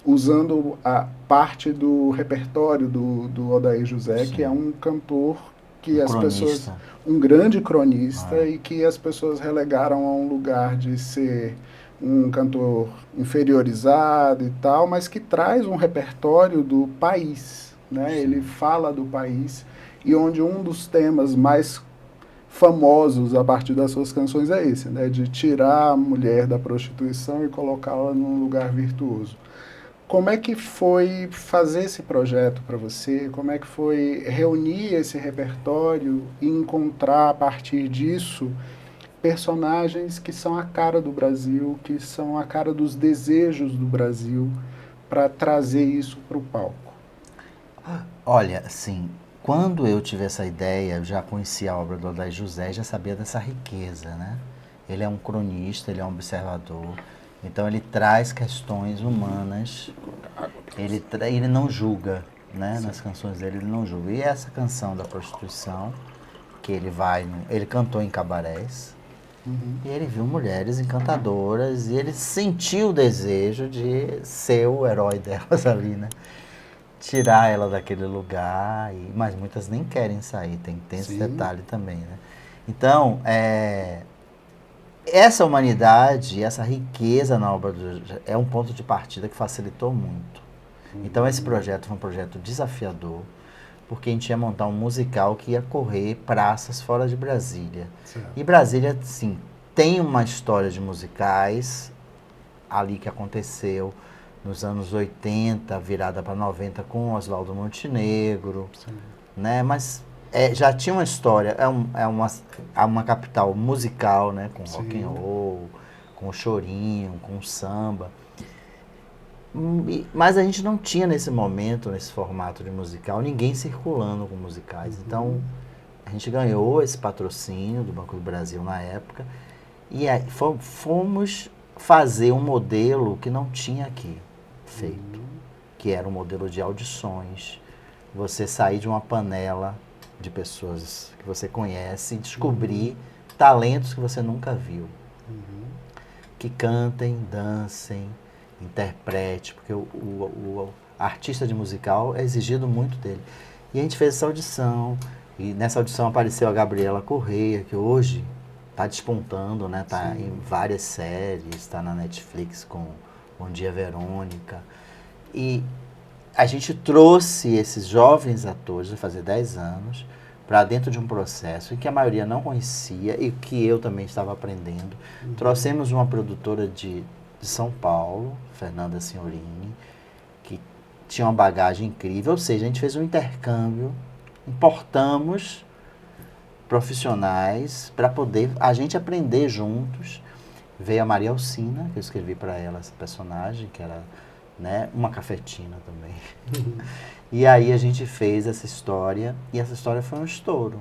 usando a parte do repertório do Odair José, Sim. que é um cantor que Um as cronista. pessoas... Um grande cronista e que as pessoas relegaram a um lugar de ser um cantor inferiorizado e tal, mas que traz um repertório do país, né? Sim. Ele fala do país e onde um dos temas mais famosos a partir das suas canções é esse, né? De tirar a mulher da prostituição e colocá-la num lugar virtuoso. Como é que foi fazer esse projeto para você? Como é que foi reunir esse repertório e encontrar a partir disso personagens que são a cara do Brasil, que são a cara dos desejos do Brasil, para trazer isso para o palco? Olha, assim, quando eu tive essa ideia, eu já conhecia a obra do Odair José, já sabia dessa riqueza, né? Ele é um cronista, ele é um observador, então ele traz questões humanas, ele não julga, né? Nas canções dele ele não julga. E essa canção da prostituição, que ele cantou em cabarés, e ele viu mulheres encantadoras, e ele sentiu o desejo de ser o herói delas ali, né? Tirar ela daquele lugar, mas muitas nem querem sair, tem esse Sim. detalhe também, né? Então, essa humanidade, essa riqueza na obra é um ponto de partida que facilitou muito. Então, esse projeto foi um projeto desafiador, porque a gente ia montar um musical que ia correr praças fora de Brasília. Certo. E Brasília, sim, tem uma história de musicais ali que aconteceu nos anos 80, virada para 90 com Oswaldo Montenegro, né? Mas já tinha uma história, é uma capital musical, né? Com rock and roll, com chorinho, com samba. Mas a gente não tinha nesse momento, nesse formato de musical, ninguém circulando com musicais. Então, a gente ganhou esse patrocínio do Banco do Brasil na época e aí fomos fazer um modelo que não tinha aqui feito, que era um modelo de audições. Você sair de uma panela de pessoas que você conhece e descobrir talentos que você nunca viu. Que cantem, dancem, interprete, porque o artista de musical é exigido muito dele. E a gente fez essa audição, e nessa audição apareceu a Gabriela Correia, que hoje está despontando, né? Está em várias séries, está na Netflix com Bom Dia Verônica. E a gente trouxe esses jovens atores, vai fazer 10 anos, para dentro de um processo em que a maioria não conhecia e que eu também estava aprendendo. Trouxemos uma produtora de São Paulo, Fernanda Signorini, que tinha uma bagagem incrível, ou seja, a gente fez um intercâmbio, importamos profissionais para poder a gente aprender juntos. Veio a Maria Alcina, que eu escrevi para ela essa personagem, que era, né, uma cafetina também. E aí a gente fez essa história, e essa história foi um estouro,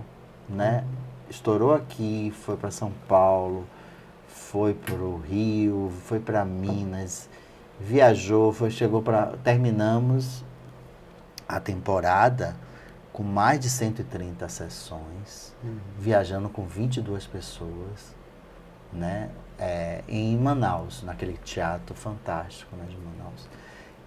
né? Estourou aqui, foi para São Paulo, foi para o Rio, foi para Minas, viajou, chegou para... Terminamos a temporada com mais de 130 sessões, viajando com 22 pessoas, né? Em Manaus, naquele teatro fantástico, né, de Manaus.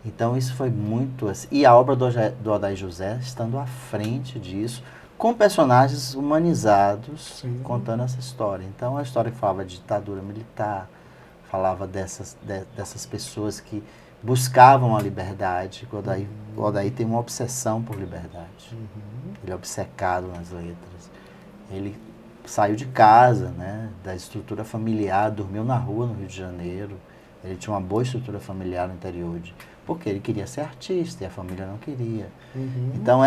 Então isso foi muito... E a obra do Odair José estando à frente disso, com personagens humanizados, contando essa história. Então, a história que falava de ditadura militar, falava dessas pessoas que buscavam a liberdade. O Odair tem uma obsessão por liberdade. Ele é obcecado nas letras. Ele saiu de casa, né, da estrutura familiar, dormiu na rua no Rio de Janeiro. Ele tinha uma boa estrutura familiar no interior, porque ele queria ser artista e a família não queria. Então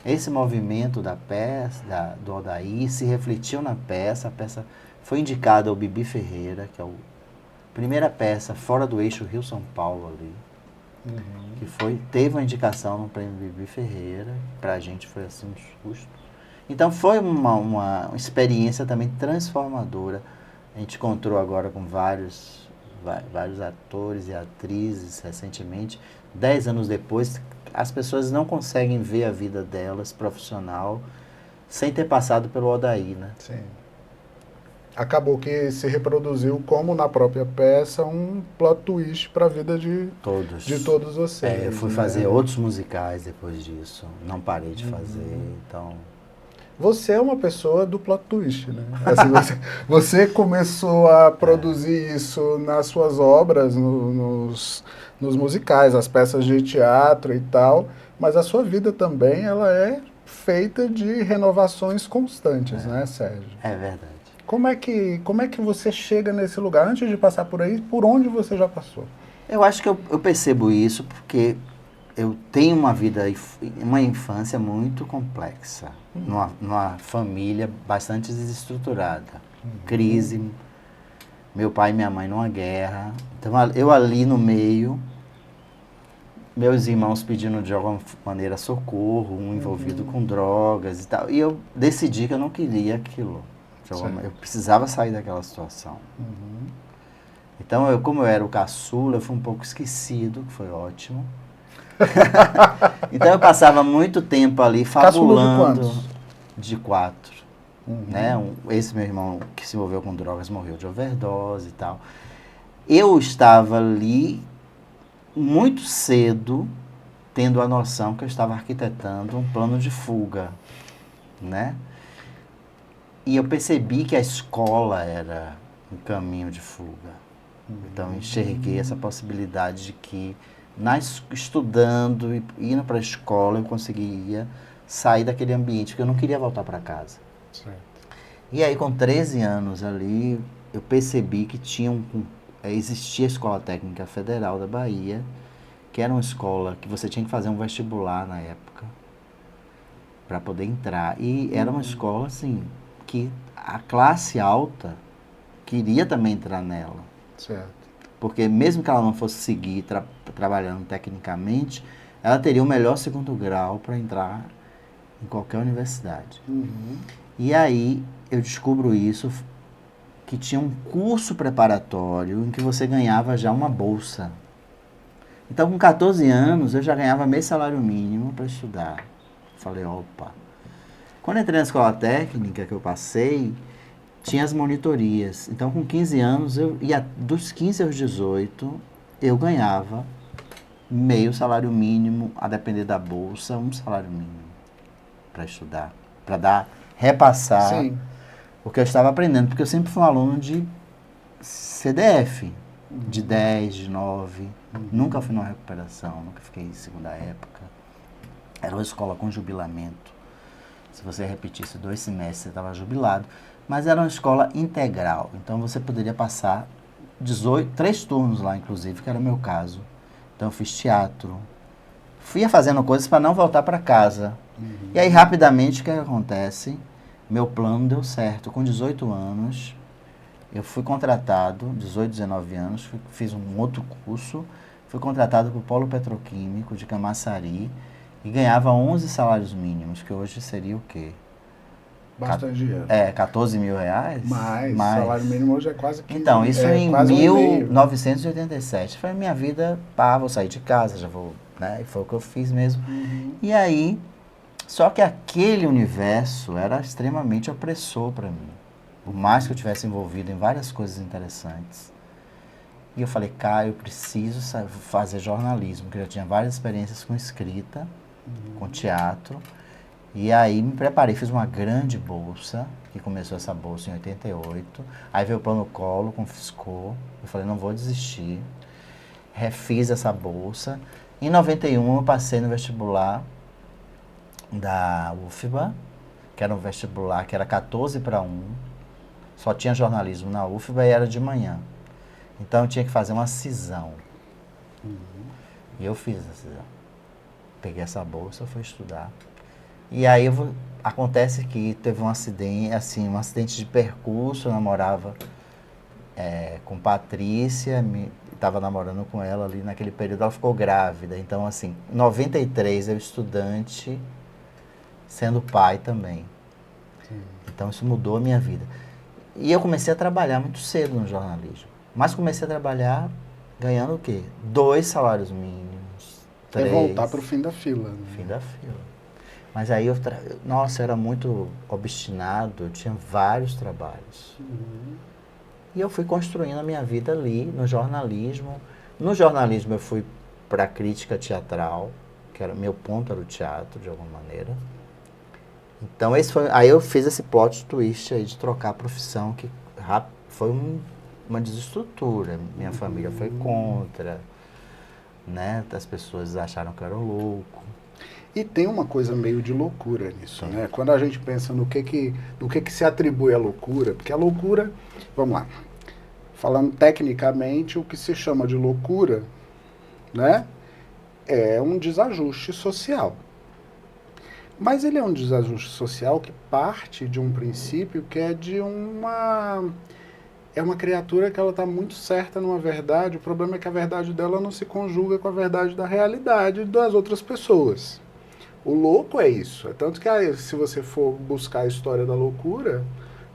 esse movimento da peça, do Odaí, se refletiu na peça. A peça foi indicada ao Bibi Ferreira, que é a primeira peça fora do eixo Rio-São Paulo ali. Que teve uma indicação no prêmio Bibi Ferreira, pra gente foi assim um susto. Então foi uma experiência também transformadora. A gente encontrou agora com vários atores e atrizes recentemente. 10 anos depois, as pessoas não conseguem ver a vida delas profissional sem ter passado pelo Odaí, né? Sim. Acabou que se reproduziu, como na própria peça, um plot twist para a vida de todos vocês. Eu fui né? fazer outros musicais depois disso. Não parei de fazer, então... Você é uma pessoa do plot twist, né? Assim, você começou a produzir isso nas suas obras, nos musicais, as peças de teatro e tal, mas a sua vida também ela é feita de renovações constantes, né, Sérgio? É verdade. Como é que você chega nesse lugar? Antes de passar por aí, por onde você já passou? Eu acho que eu percebo isso porque eu tenho uma infância muito complexa, numa família bastante desestruturada. Crise, meu pai e minha mãe numa guerra. Então eu ali no meio, meus irmãos pedindo de alguma maneira socorro, um envolvido com drogas e tal. E eu decidi que eu não queria aquilo. Eu precisava sair daquela situação. Então, como eu era o caçula, eu fui um pouco esquecido, que foi ótimo. Então, eu passava muito tempo ali fabulando. Caçula de 4. Né? Esse meu irmão que se envolveu com drogas morreu de overdose e tal. Eu estava ali muito cedo, tendo a noção que eu estava arquitetando um plano de fuga, né? E eu percebi que a escola era um caminho de fuga. Então, eu enxerguei essa possibilidade de que, estudando e indo para a escola, eu conseguiria sair daquele ambiente, porque eu não queria voltar para casa. Certo. E aí, com 13 anos ali, eu percebi que existia a Escola Técnica Federal da Bahia, que era uma escola que você tinha que fazer um vestibular na época, para poder entrar. E era uma escola, assim, que a classe alta queria também entrar nela. Certo. Porque mesmo que ela não fosse seguir trabalhando tecnicamente, ela teria o melhor segundo grau para entrar em qualquer universidade. E aí eu descubro isso, que tinha um curso preparatório em que você ganhava já uma bolsa. Então, com 14 anos, eu já ganhava meio salário mínimo para estudar. Falei, opa. Quando eu entrei na escola técnica que eu passei, tinha as monitorias. Então, com 15 anos, dos 15 aos 18, eu ganhava meio salário mínimo, a depender da bolsa, um salário mínimo para estudar, para repassar Sim. o que eu estava aprendendo, porque eu sempre fui um aluno de CDF, de 10, de 9, nunca fui numa recuperação, nunca fiquei em segunda época. Era uma escola com jubilamento. Se você repetisse 2 semestres, você estava jubilado. Mas era uma escola integral. Então, você poderia passar 3 turnos lá, inclusive, que era o meu caso. Então, eu fiz teatro. Fui fazendo coisas para não voltar para casa. E aí, rapidamente, o que acontece? Meu plano deu certo. Com 18 anos, eu fui contratado, 18, 19 anos, fiz um outro curso. Fui contratado para o Polo Petroquímico de Camaçari. E ganhava 11 salários mínimos, que hoje seria o quê? Bastante dinheiro. 14 mil reais? Mais. Salário mínimo hoje é quase 15 Então, isso em quase 1987. Foi a minha vida, vou sair de casa, já vou, né? E foi o que eu fiz mesmo. E aí, só que aquele universo era extremamente opressor para mim. Por mais que eu tivesse envolvido em várias coisas interessantes. E eu falei, cara, eu preciso fazer jornalismo, porque eu já tinha várias experiências com escrita, com teatro. E aí me preparei, fiz uma grande bolsa, que começou essa bolsa em 88. Aí veio o Plano Collor, confiscou. Eu falei, não vou desistir. Refiz essa bolsa. Em 91 eu passei no vestibular da UFBA, que era um vestibular que era 14-1, só tinha jornalismo na UFBA e era de manhã. Então eu tinha que fazer uma cisão. E eu fiz a cisão. Peguei essa bolsa, fui estudar. E aí acontece que teve um acidente, assim, um acidente de percurso, eu namorava com Patrícia, estava namorando com ela ali naquele período, ela ficou grávida. Então, assim, em 93 eu estudante, sendo pai também. Então isso mudou a minha vida. E eu comecei a trabalhar muito cedo no jornalismo. Mas comecei a trabalhar ganhando o quê? 2 salários mínimos, 3. É voltar para o fim da fila. Né? Fim da fila. Mas aí nossa, eu era muito obstinado, eu tinha vários trabalhos. E eu fui construindo a minha vida ali, no jornalismo. No jornalismo eu fui para a crítica teatral, que era meu ponto era o teatro, de alguma maneira. Então, aí eu fiz esse plot twist aí de trocar a profissão, que foi uma desestrutura. Minha família foi contra, né? As pessoas acharam que eu era louco. E tem uma coisa meio de loucura nisso, né? Quando a gente pensa no que se atribui à loucura, porque a loucura, vamos lá, falando tecnicamente, o que se chama de loucura, né, é um desajuste social. Mas ele é um desajuste social que parte de um princípio que é de uma criatura que ela está muito certa numa verdade, o problema é que a verdade dela não se conjuga com a verdade da realidade das outras pessoas. O louco é isso. É tanto que se você for buscar a história da loucura,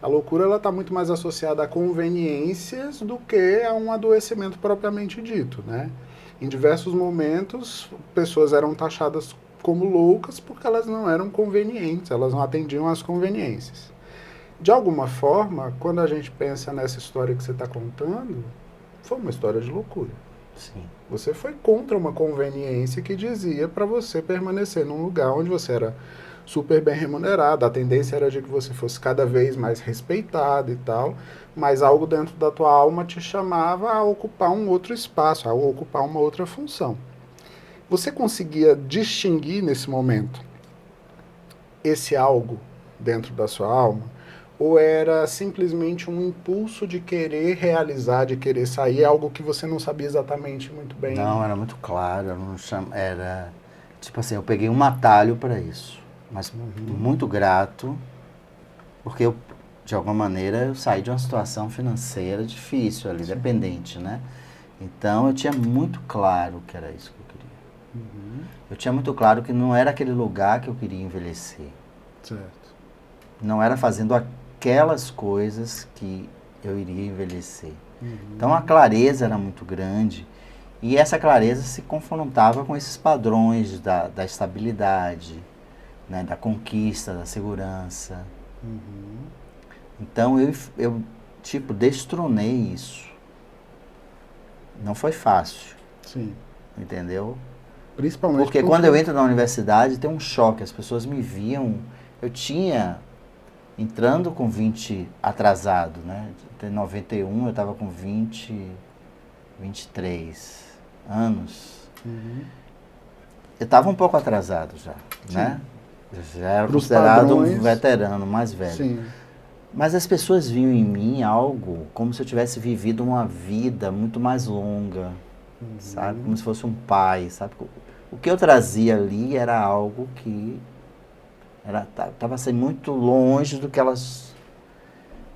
a loucura ela está muito mais associada a conveniências do que a um adoecimento propriamente dito, né? Em diversos momentos, pessoas eram taxadas como loucas porque elas não eram convenientes, elas não atendiam às conveniências. De alguma forma, quando a gente pensa nessa história que você está contando, foi uma história de loucura. Sim. Você foi contra uma conveniência que dizia para você permanecer num lugar onde você era super bem remunerado, a tendência era de que você fosse cada vez mais respeitado e tal, mas algo dentro da tua alma te chamava a ocupar um outro espaço, a ocupar uma outra função. Você conseguia distinguir nesse momento esse algo dentro da sua alma? Ou era simplesmente um impulso de querer realizar, de querer sair, algo que você não sabia exatamente muito bem? Não, era muito claro, eu não era tipo assim, eu peguei um atalho para isso, mas muito grato, porque eu, de alguma maneira, eu saí de uma situação financeira difícil ali, dependente, né? Então eu tinha muito claro que era isso que eu queria. Eu tinha muito claro que não era aquele lugar que eu queria envelhecer. Certo. Não era fazendo aquelas coisas que eu iria envelhecer. Então a clareza era muito grande e essa clareza se confrontava com esses padrões da estabilidade, né, da conquista, da segurança. Então eu tipo, destronei isso. Não foi fácil. Sim. Entendeu? Principalmente Porque quando eu entro na universidade tem um choque, as pessoas me viam, eu tinha entrando com 20 atrasado, né? Em 91 eu estava com 23 anos. Eu estava um pouco atrasado já, né? Eu já era Pros considerado padrões, um veterano, mais velho. Sim. Mas as pessoas viam em mim algo como se eu tivesse vivido uma vida muito mais longa, sabe? Como se fosse um pai, sabe? O que eu trazia ali era algo que estava assim, muito longe do que elas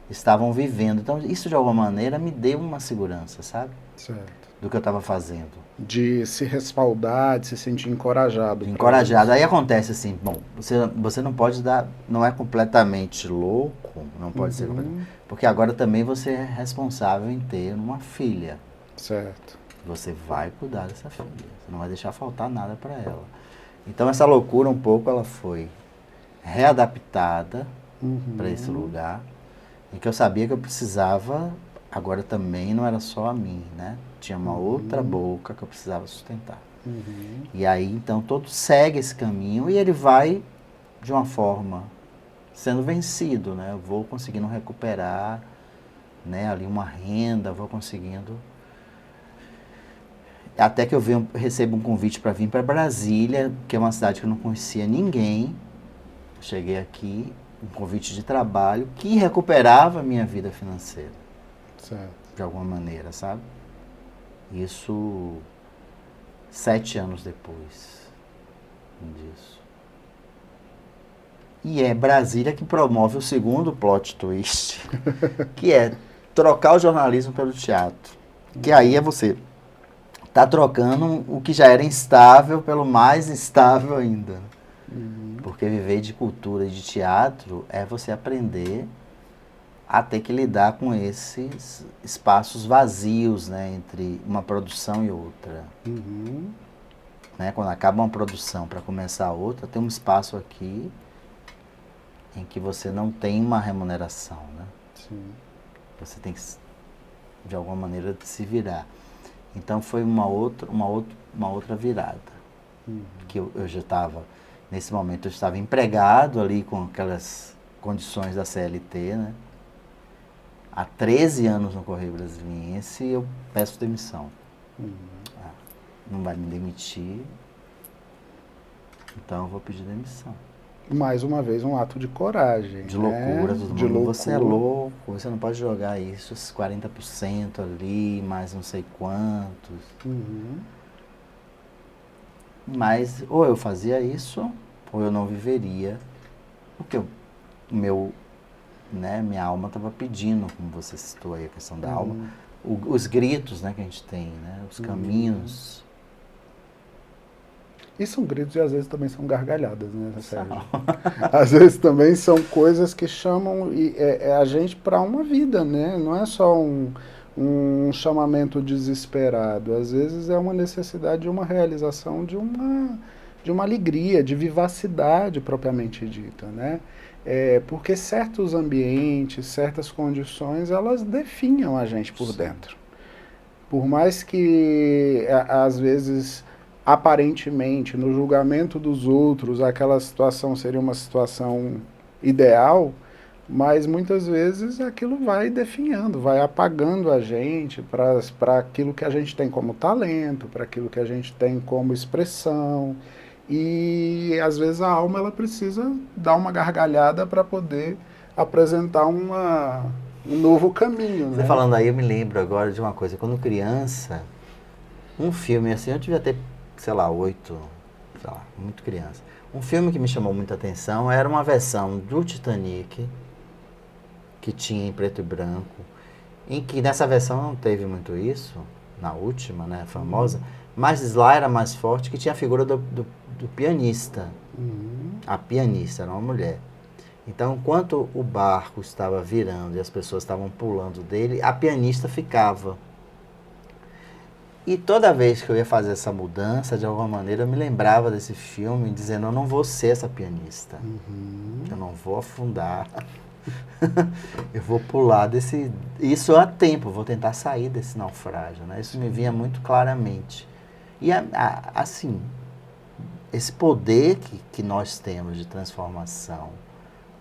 estavam vivendo. Então, isso de alguma maneira me deu uma segurança, sabe? Certo. Do que eu estava fazendo. De se respaldar, de se sentir encorajado. Encorajado. Aí acontece assim, bom, você não pode não é completamente louco, não pode ser completamente, porque agora também você é responsável em ter uma filha. Certo. Você vai cuidar dessa filha, você não vai deixar faltar nada para ela. Então essa loucura um pouco ela foi readaptada para esse lugar, em que eu sabia que eu precisava, agora também não era só a mim, né? Tinha uma outra boca que eu precisava sustentar. E aí, então, todo segue esse caminho e ele vai, de uma forma, sendo vencido, né? Eu vou conseguindo recuperar, né, ali uma renda, vou conseguindo... Até que eu recebo um convite para vir para Brasília, que é uma cidade que eu não conhecia ninguém. Cheguei aqui um convite de trabalho que recuperava a minha vida financeira, Certo. de alguma maneira, sabe? Isso 7 anos depois disso. E é Brasília que promove o segundo plot twist, que é trocar o jornalismo pelo teatro. Que aí é você tá trocando o que já era instável pelo mais instável ainda. Porque viver de cultura e de teatro é você aprender a ter que lidar com esses espaços vazios, né, entre uma produção e outra. Uhum. Né? Quando acaba uma produção para começar outra, tem um espaço aqui em que você não tem uma remuneração, né? Sim. Você tem que, de alguma maneira, se virar. Então foi uma outra virada. Que eu já estava, nesse momento, eu estava empregado ali com aquelas condições da CLT, né? Há 13 anos no Correio Brasiliense e eu peço demissão. Não vai me demitir, então eu vou pedir demissão. Mais uma vez, um ato de coragem. De né? loucura, todo De mundo. loucura. Você é louco, você não pode jogar isso, esses 40% ali, mais não sei quantos. Uhum. Mas ou eu fazia isso, ou eu não viveria. Porque minha alma estava pedindo, como você citou aí a questão da alma, os gritos, né, que a gente tem, né, os caminhos. E são gritos e às vezes também são gargalhadas, né, Sérgio? Às vezes também são coisas que chamam a gente para uma vida, né? Não é só um chamamento desesperado. Às vezes é uma necessidade de uma realização de uma alegria, de vivacidade propriamente dita, né? Porque certos ambientes, certas condições, elas definham a gente por dentro. Por mais que, às vezes, aparentemente, no julgamento dos outros, aquela situação seria uma situação ideal, mas muitas vezes aquilo vai definhando, vai apagando a gente para aquilo que a gente tem como talento, para aquilo que a gente tem como expressão. E às vezes a alma ela precisa dar uma gargalhada para poder apresentar um novo caminho. Você né? falando aí, eu me lembro agora de uma coisa. Quando criança, um filme assim, eu devia ter, sei lá, 8, sei lá, muito criança. Um filme que me chamou muita atenção era uma versão do Titanic, que tinha em preto e branco, em que nessa versão não teve muito isso, na última, né, famosa, mas lá era mais forte, que tinha a figura do pianista. A pianista era uma mulher. Então, enquanto o barco estava virando e as pessoas estavam pulando dele, a pianista ficava. E toda vez que eu ia fazer essa mudança, de alguma maneira, eu me lembrava desse filme, dizendo, eu não vou ser essa pianista. Eu não vou afundar. Eu vou pular desse... Isso há tempo, eu vou tentar sair desse naufrágio, né? Isso me vinha muito claramente. E, assim, esse poder que nós temos de transformação,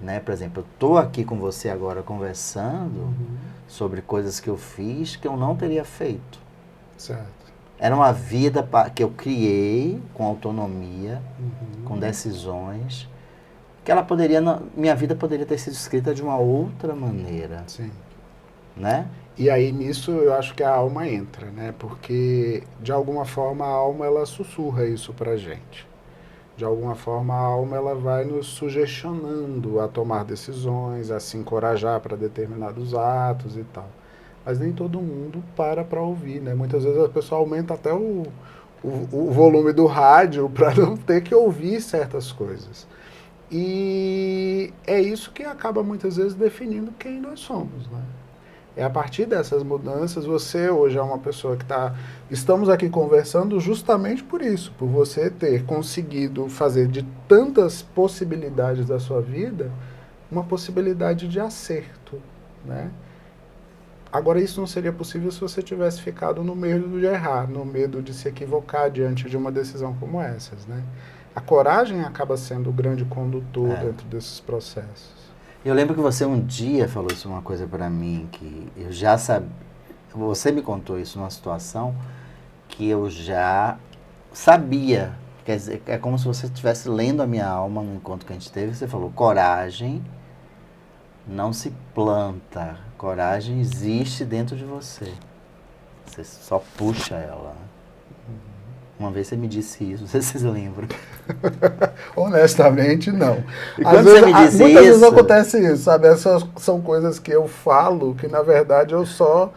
né? Por exemplo, eu estou aqui com você agora conversando sobre coisas que eu fiz que eu não teria feito. Certo. Era uma vida que eu criei com autonomia, com decisões, que ela poderia, minha vida poderia ter sido escrita de uma outra maneira. Sim. Né? E aí nisso eu acho que a alma entra, né? Porque de alguma forma a alma ela sussurra isso pra gente. De alguma forma a alma ela vai nos sugestionando a tomar decisões, a se encorajar para determinados atos e tal. Mas nem todo mundo para ouvir, né? Muitas vezes a pessoa aumenta até o volume do rádio para não ter que ouvir certas coisas. E é isso que acaba muitas vezes definindo quem nós somos, né? É a partir dessas mudanças, você hoje é uma pessoa que está... Estamos aqui conversando justamente por isso, por você ter conseguido fazer de tantas possibilidades da sua vida, uma possibilidade de acerto, né? Agora, isso não seria possível se você tivesse ficado no medo de errar, no medo de se equivocar diante de uma decisão como essas, né? A coragem acaba sendo o grande condutor dentro desses processos. Eu lembro que você um dia falou isso uma coisa para mim, que eu já sabia, você me contou isso numa situação que eu já sabia, quer dizer, é como se você estivesse lendo a minha alma no encontro que a gente teve, você falou coragem não se planta. Coragem existe dentro de você. Você só puxa ela. Uma vez você me disse isso, não sei se vocês lembram. Honestamente, não. E quando você me disse muitas vezes isso- acontece isso, sabe? Essas são coisas que eu falo, que na verdade eu só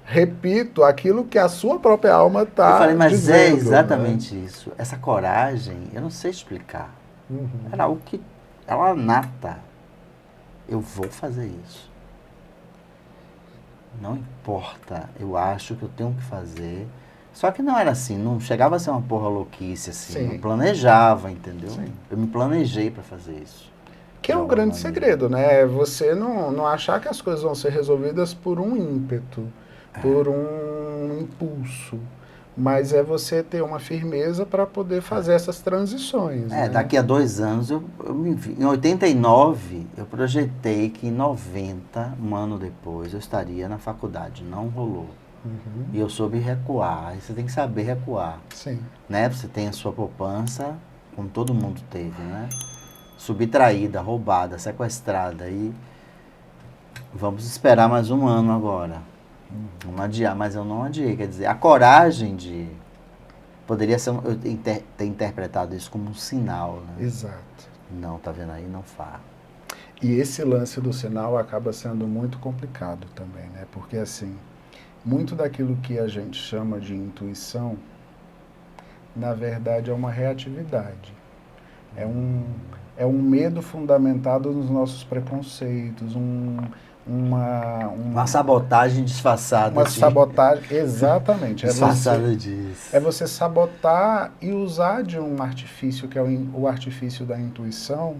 repito aquilo que a sua própria alma está Eu falei, mas dizendo, é né? exatamente isso. Essa coragem, eu não sei explicar. Uhum. Era algo que ela nata. Eu vou fazer isso. Não importa, eu acho que eu tenho que fazer. Só que não era assim, não chegava a ser uma porra louquice assim. Sim. Eu planejava, entendeu? Sim. Eu me planejei para fazer isso. Que é um grande segredo, né? Você não achar que as coisas vão ser resolvidas por um ímpeto, por um impulso. Mas é você ter uma firmeza para poder fazer essas transições. É, né? daqui a 2 anos eu me vi. Em 89, eu projetei que em 90, um ano depois, eu estaria na faculdade. Não rolou. Uhum. E eu soube recuar. Aí você tem que saber recuar. Sim. Né? Você tem a sua poupança, como todo mundo teve, né? Subtraída, roubada, sequestrada. E vamos esperar mais um ano agora. Vamos adiar, mas eu não adiei. Quer dizer, a coragem de... Poderia ser... Eu ter interpretado isso como um sinal, né? Exato. Não, tá vendo aí? Não faz. E esse lance do sinal acaba sendo muito complicado também, né? Porque, assim, muito daquilo que a gente chama de intuição, na verdade, é uma reatividade. É um medo fundamentado nos nossos preconceitos, Uma sabotagem disfarçada uma de... sabotagem. Exatamente. Disfarçada disso. É você sabotar e usar de um artifício, que é o artifício da intuição,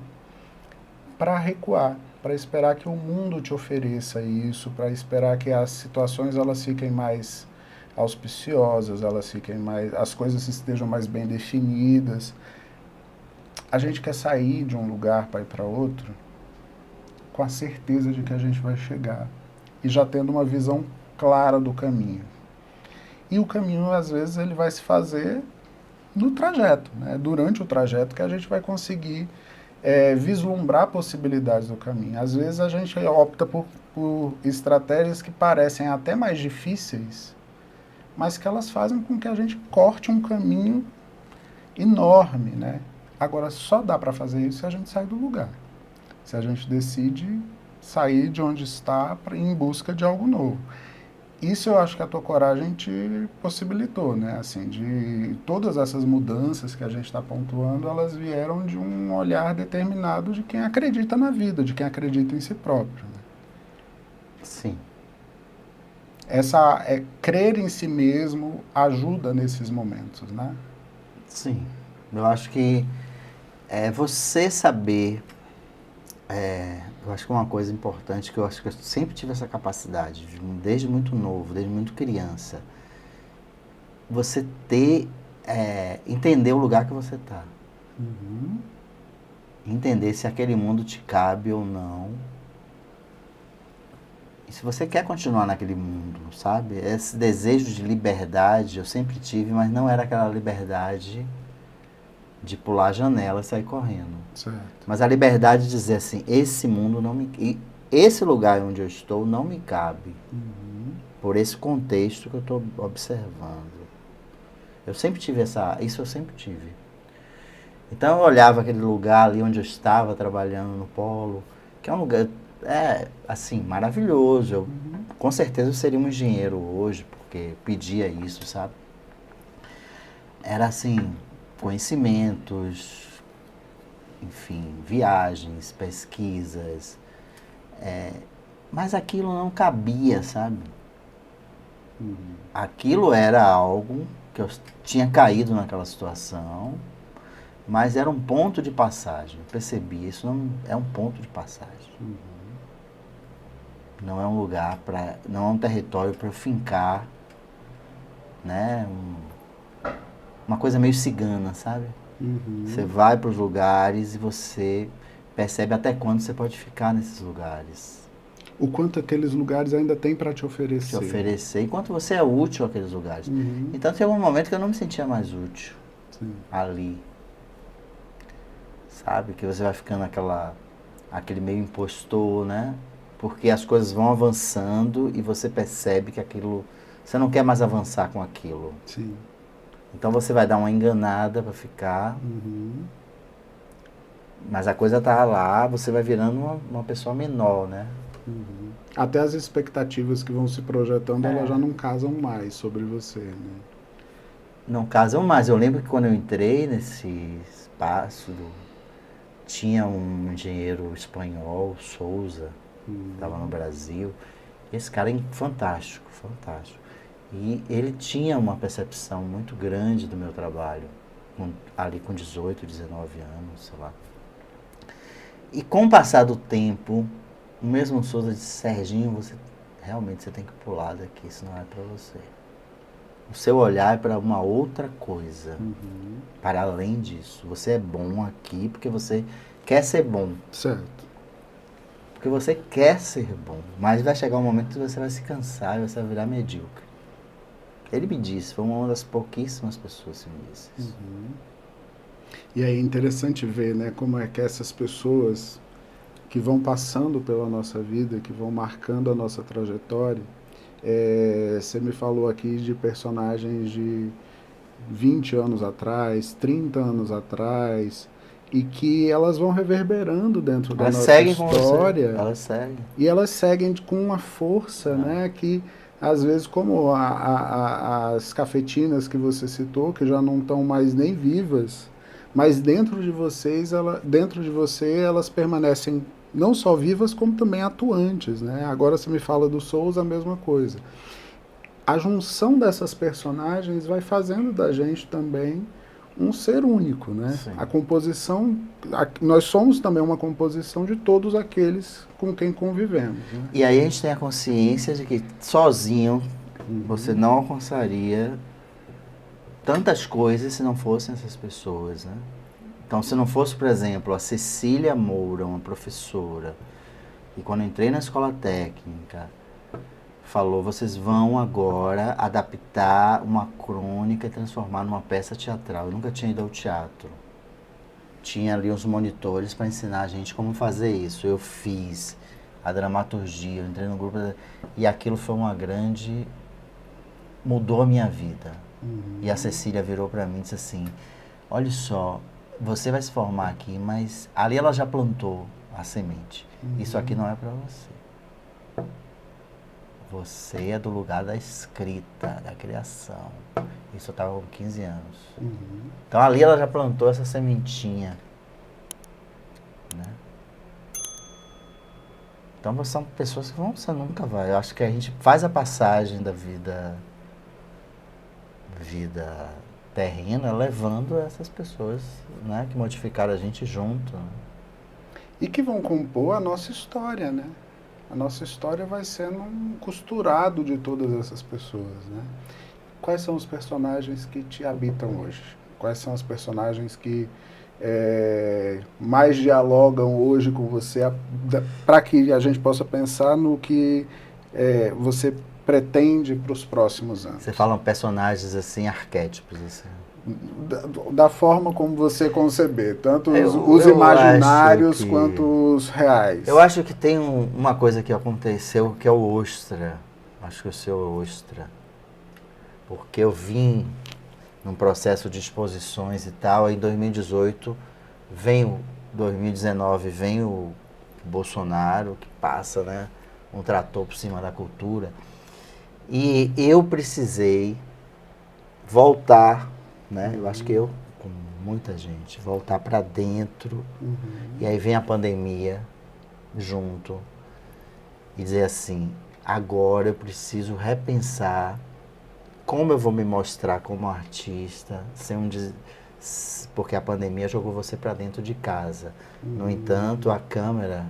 para recuar, para esperar que o mundo te ofereça isso, para esperar que as situações elas fiquem mais auspiciosas, as coisas estejam mais bem definidas. A gente quer sair de um lugar para ir para outro com a certeza de que a gente vai chegar e já tendo uma visão clara do caminho. E o caminho, às vezes, ele vai se fazer no trajeto, né? Durante o trajeto que a gente vai conseguir vislumbrar possibilidades do caminho. Às vezes a gente opta por estratégias que parecem até mais difíceis, mas que elas fazem com que a gente corte um caminho enorme, né? Agora, só dá para fazer isso se a gente sai do lugar. Se a gente decide sair de onde está em busca de algo novo. Isso eu acho que a tua coragem te possibilitou, né? Assim, de todas essas mudanças que a gente está pontuando, elas vieram de um olhar determinado de quem acredita na vida, de quem acredita em si próprio. Né? Sim. Crer em si mesmo ajuda nesses momentos, né? Sim. Eu acho que você saber... eu acho que uma coisa importante, que eu acho que eu sempre tive essa capacidade, desde muito novo, desde muito criança, você entender o lugar que você está. Uhum. Entender se aquele mundo te cabe ou não. E se você quer continuar naquele mundo, sabe? Esse desejo de liberdade eu sempre tive, mas não era aquela liberdade de pular a janela e sair correndo. Certo. Mas a liberdade de dizer assim, esse mundo não me... Esse lugar onde eu estou não me cabe. Uhum. Por esse contexto que eu estou observando. Eu sempre tive isso eu sempre tive. Então eu olhava aquele lugar ali onde eu estava trabalhando no polo, que é um lugar, assim, maravilhoso. Eu, com certeza eu seria um engenheiro hoje, porque pedia isso, sabe? Era assim, conhecimentos, enfim, viagens, pesquisas, mas aquilo não cabia, sabe? Aquilo era algo que eu tinha caído naquela situação, mas era um ponto de passagem. Eu percebi, isso não é um ponto de passagem. Não é um lugar não é um território para eu fincar, né? Uma coisa meio cigana, sabe? Uhum. Você vai para os lugares e você percebe até quando você pode ficar nesses lugares. O quanto aqueles lugares ainda têm para te oferecer. Te oferecer. E quanto você é útil àqueles lugares. Uhum. Então, teve um momento que eu não me sentia mais útil. Sim. Ali. Sabe? Que você vai ficando aquele meio impostor, né? Porque as coisas vão avançando e você percebe que aquilo... Você não quer mais avançar com aquilo. Sim. Então você vai dar uma enganada para ficar, Uhum. mas a coisa tá lá, você vai virando uma pessoa menor, né? Uhum. Até as expectativas que vão se projetando, É. elas já não casam mais sobre você, né? Não casam mais. Eu lembro que quando eu entrei nesse espaço, tinha um engenheiro espanhol, Souza, estava no Brasil. Esse cara é fantástico, fantástico. E ele tinha uma percepção muito grande do meu trabalho, ali com 18, 19 anos, sei lá. E com o passar do tempo, o mesmo Souza disse, Serginho, realmente você tem que pular daqui, isso não é para você. O seu olhar é para uma outra coisa, para além disso. Você é bom aqui porque você quer ser bom. Certo. Porque você quer ser bom, mas vai chegar um momento que você vai se cansar e você vai virar medíocre. Ele me disse, foi uma das pouquíssimas pessoas que me disse isso. E aí é interessante ver, né, como é que essas pessoas que vão passando pela nossa vida, que vão marcando a nossa trajetória, você me falou aqui de personagens de 20 anos atrás, 30 anos atrás, e que elas vão reverberando dentro da Elas nossa seguem com história. você, elas seguem. E elas seguem com uma força, né, que às vezes, como as cafetinas que você citou, que já não estão mais nem vivas, mas dentro de você elas permanecem não só vivas, como também atuantes, né? Agora você me fala do Souza, a mesma coisa. A junção dessas personagens vai fazendo da gente também um ser único, né? Sim. A composição, nós somos também uma composição de todos aqueles com quem convivemos, né? E aí a gente tem a consciência de que sozinho você não alcançaria tantas coisas se não fossem essas pessoas, né? Então, se não fosse, por exemplo, a Cecília Moura, uma professora, e quando eu entrei na escola técnica, falou, vocês vão agora adaptar uma crônica e transformar numa peça teatral. Eu nunca tinha ido ao teatro. Tinha ali os monitores para ensinar a gente como fazer isso. Eu fiz a dramaturgia, eu entrei no grupo, e aquilo foi uma grande... mudou a minha vida. E a Cecília virou para mim e disse assim, olha só, você vai se formar aqui, mas ali ela já plantou a semente. Isso aqui não é para você. Você é do lugar da escrita, da criação. Isso eu estava com 15 anos. Então ali ela já plantou essa sementinha. Né? Então são pessoas que você nunca vai. Eu acho que a gente faz a passagem da vida terrena levando essas pessoas, né, que modificaram a gente junto. Né? E que vão compor a nossa história, né? A nossa história vai sendo um costurado de todas essas pessoas, né? Quais são os personagens que te habitam hoje? Quais são os personagens que mais dialogam hoje com você, para que a gente possa pensar no que você pretende para os próximos anos? Você fala personagens assim, arquétipos, assim. Da forma como você conceber, tanto Eu os imaginários acho que... quanto os reais. Eu acho que tem uma coisa que aconteceu que é o Ostra. Acho que o seu Ostra. Porque eu vim num processo de exposições e tal, aí em 2018 2019 vem o Bolsonaro, que passa, né, um trator por cima da cultura. E eu precisei voltar, né? Eu acho que eu, com muita gente, voltar para dentro. E aí vem a pandemia junto e dizer assim, agora eu preciso repensar como eu vou me mostrar como artista, porque a pandemia jogou você para dentro de casa. No entanto, a câmera,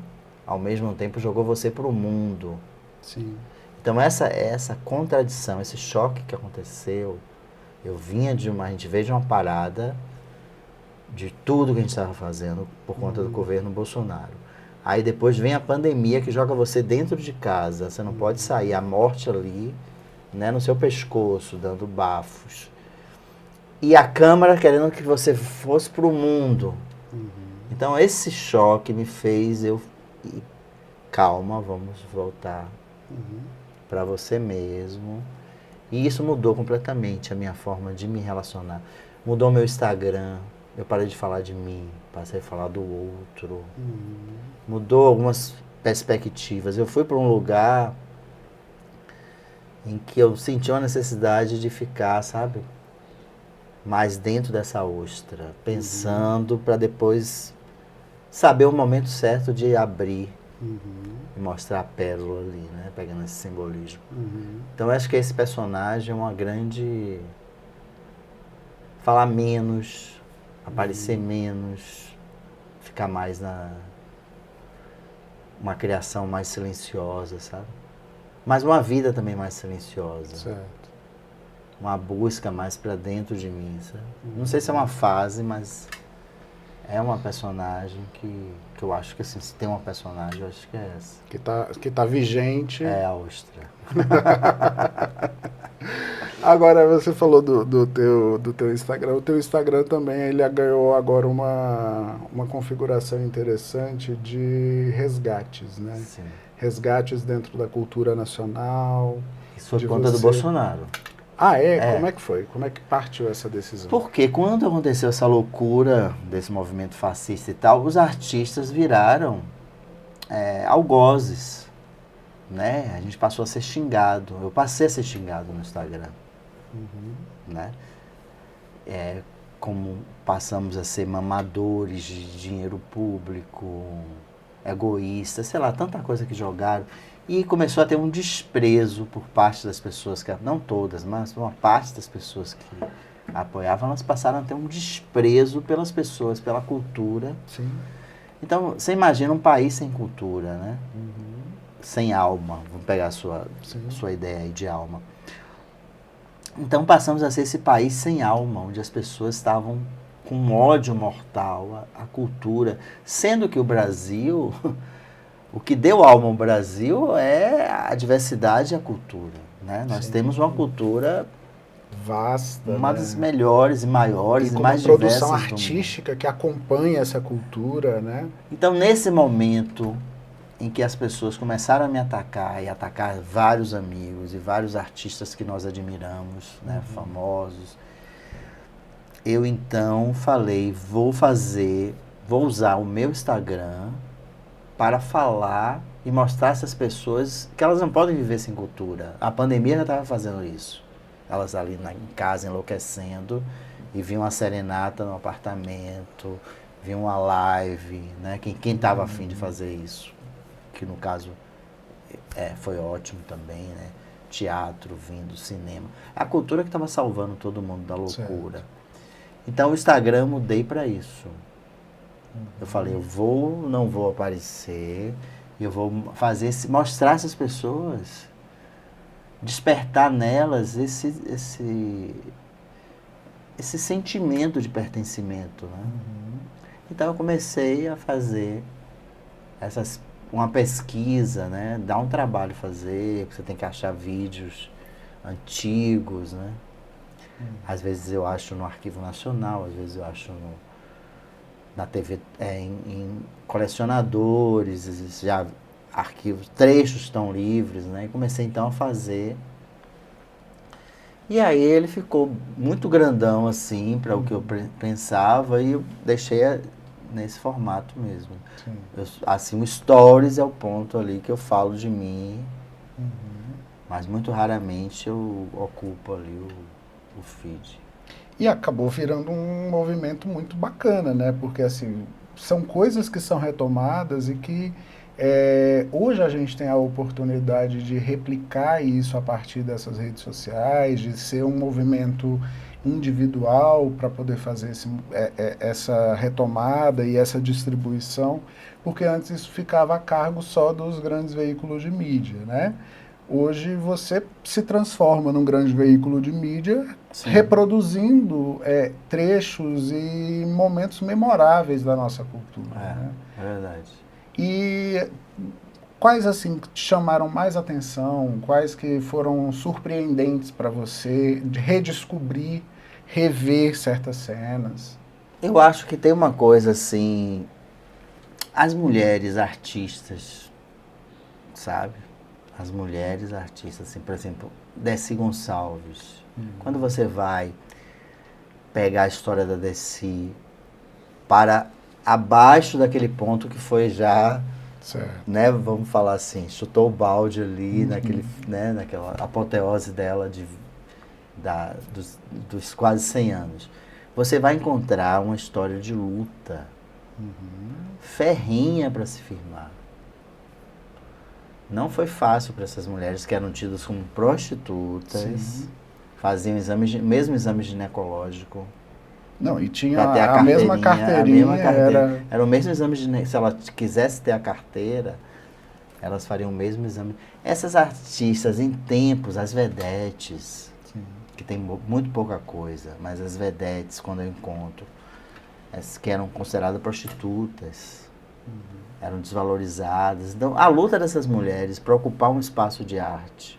ao mesmo tempo, jogou você para o mundo. Sim. Então essa contradição, esse choque que aconteceu, a gente veio de uma parada de tudo que a gente estava fazendo por conta do governo Bolsonaro. Aí depois vem a pandemia que joga você dentro de casa, você não pode sair, a morte ali, né, no seu pescoço, dando bafos. E a câmera querendo que você fosse para o mundo. Então esse choque me fez eu calma, vamos voltar para você mesmo. E isso mudou completamente a minha forma de me relacionar. Mudou meu Instagram, eu parei de falar de mim, passei a falar do outro. Mudou algumas perspectivas. Eu fui para um lugar em que eu senti uma necessidade de ficar, sabe, mais dentro dessa ostra, pensando para depois saber o momento certo de abrir e mostrar a pérola ali, né, pegando esse simbolismo. Então eu acho que esse personagem é uma grande... falar menos, aparecer menos, ficar mais na... uma criação mais silenciosa, sabe? Mas uma vida também mais silenciosa. Certo. Uma busca mais pra dentro de mim, sabe? Não sei se é uma fase, mas é uma personagem que eu acho que, assim, se tem uma personagem, eu acho que é essa. Que tá vigente. É a ostra. Agora, você falou do teu Instagram. O teu Instagram também, ele ganhou agora uma configuração interessante de resgates, né? Sim. Resgates dentro da cultura nacional. Isso foi de por conta do você. Bolsonaro. Ah, é? É. Como é que foi? Como é que partiu essa decisão? Porque quando aconteceu essa loucura desse movimento fascista e tal, os artistas viraram algozes, né? A gente passou a ser xingado. Eu passei a ser xingado no Instagram, né? Como passamos a ser mamadores de dinheiro público, egoístas, sei lá, tanta coisa que jogaram. E começou a ter um desprezo por parte das pessoas, não todas, mas uma parte das pessoas que apoiavam, elas passaram a ter um desprezo pelas pessoas, pela cultura. Sim. Então, você imagina um país sem cultura, né? Sem alma. Vamos pegar a sua ideia aí de alma. Então, passamos a ser esse país sem alma, onde as pessoas estavam com um ódio mortal à cultura. Sendo que o Brasil, o que deu alma ao Brasil é a diversidade e a cultura, né? Nós temos uma cultura Vasta. uma né? das melhores e maiores E e com mais uma diversas produção do mundo. artística que acompanha essa cultura, né? Então, nesse momento em que as pessoas começaram a me atacar e atacar vários amigos e vários artistas que nós admiramos, né, famosos, eu então falei, vou usar o meu Instagram para falar e mostrar a essas pessoas que elas não podem viver sem cultura. A pandemia já estava fazendo isso. Elas ali em casa enlouquecendo e viam uma serenata no apartamento, viam uma live, né? Quem estava afim de fazer isso, que no caso foi ótimo também, né? Teatro, vindo, cinema. A cultura que estava salvando todo mundo da loucura. Certo. Então o Instagram eu mudei para isso. Eu falei, não vou aparecer, eu vou mostrar essas pessoas, despertar nelas esse sentimento de pertencimento, né? Então eu comecei a fazer uma pesquisa, né? Dá um trabalho fazer, você tem que achar vídeos antigos, né? Às vezes eu acho no Arquivo Nacional, às vezes eu acho na TV, em colecionadores, já arquivos, trechos estão livres, né? E comecei então a fazer. E aí ele ficou muito grandão assim, para o que eu pensava, e eu deixei nesse formato mesmo. Assim, o Stories é o ponto ali que eu falo de mim, mas muito raramente eu ocupo ali o feed. E acabou virando um movimento muito bacana, né? Porque, assim, são coisas que são retomadas e que hoje a gente tem a oportunidade de replicar isso a partir dessas redes sociais, de ser um movimento individual para poder fazer essa retomada e essa distribuição, porque antes isso ficava a cargo só dos grandes veículos de mídia, né? Hoje você se transforma num grande veículo de mídia, sim, reproduzindo trechos e momentos memoráveis da nossa cultura. Né? É verdade. E quais assim te chamaram mais atenção? Quais que foram surpreendentes para você de redescobrir, rever certas cenas? Eu acho que tem uma coisa assim, as mulheres artistas sabe? As mulheres artistas, assim, por exemplo, Dessi Gonçalves. Quando você vai pegar a história da Dessi para abaixo daquele ponto que foi já, Certo. né, vamos falar assim, chutou o balde ali, naquela apoteose dela dos quase 100 anos. Você vai encontrar uma história de luta ferrenha para se firmar. Não foi fácil para essas mulheres que eram tidas como prostitutas, Sim. faziam mesmo exame ginecológico. Não, e tinha Para ter a mesma carteirinha, era o mesmo exame se ela quisesse ter a carteira, elas fariam o mesmo exame. Essas artistas em tempos, as vedetes, que tem muito pouca coisa, mas as vedetes, quando eu encontro, as que eram consideradas prostitutas, eram desvalorizadas. Então, a luta dessas mulheres para ocupar um espaço de arte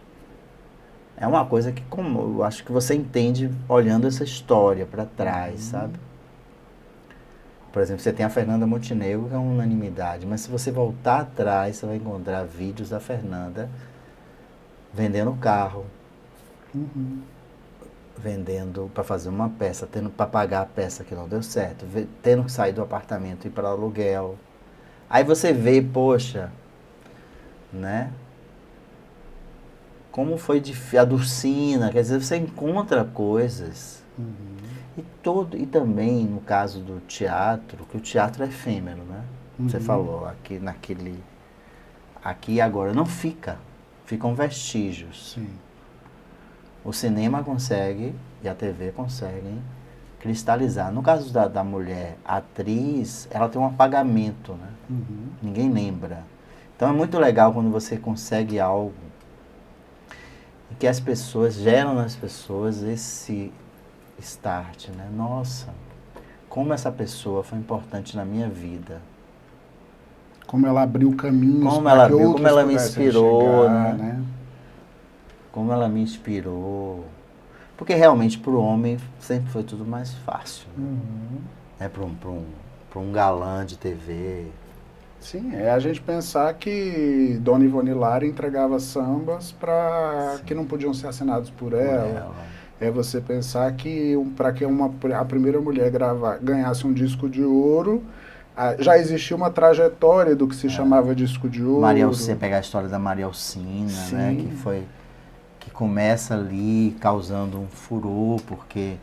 é uma coisa que, como eu acho que você entende olhando essa história para trás, sabe? Por exemplo, você tem a Fernanda Montenegro, que é uma unanimidade, mas se você voltar atrás, você vai encontrar vídeos da Fernanda vendendo carro, vendendo para fazer uma peça, tendo para pagar a peça que não deu certo, tendo que sair do apartamento e ir para aluguel. Aí você vê, poxa, né? Como foi difícil, a Dulcina, quer dizer, você encontra coisas. E também, no caso do teatro, que o teatro é efêmero, né? Você falou, aqui e agora, não fica, ficam vestígios. Sim. O cinema consegue e a TV conseguem cristalizar. No caso da mulher atriz, ela tem um apagamento, né? Ninguém lembra. Então é muito legal quando você consegue algo e que as pessoas geram nas pessoas esse start, né? Nossa, como essa pessoa foi importante na minha vida. Como ela abriu caminhos Como para ela que abriu, outros como ela me pudessem inspirou, chegar, né? Como ela me inspirou. Porque realmente para o homem sempre foi tudo mais fácil. Né? Para um galã de TV. Sim, é a gente pensar que Dona Ivone Lara entregava sambas que não podiam ser assinados por ela. É você pensar que para que a primeira mulher ganhasse um disco de ouro, já existia uma trajetória do que se chamava disco de ouro. Você pegar a história da Maria Alcina, Sim. né? Que começa ali causando um furor, porque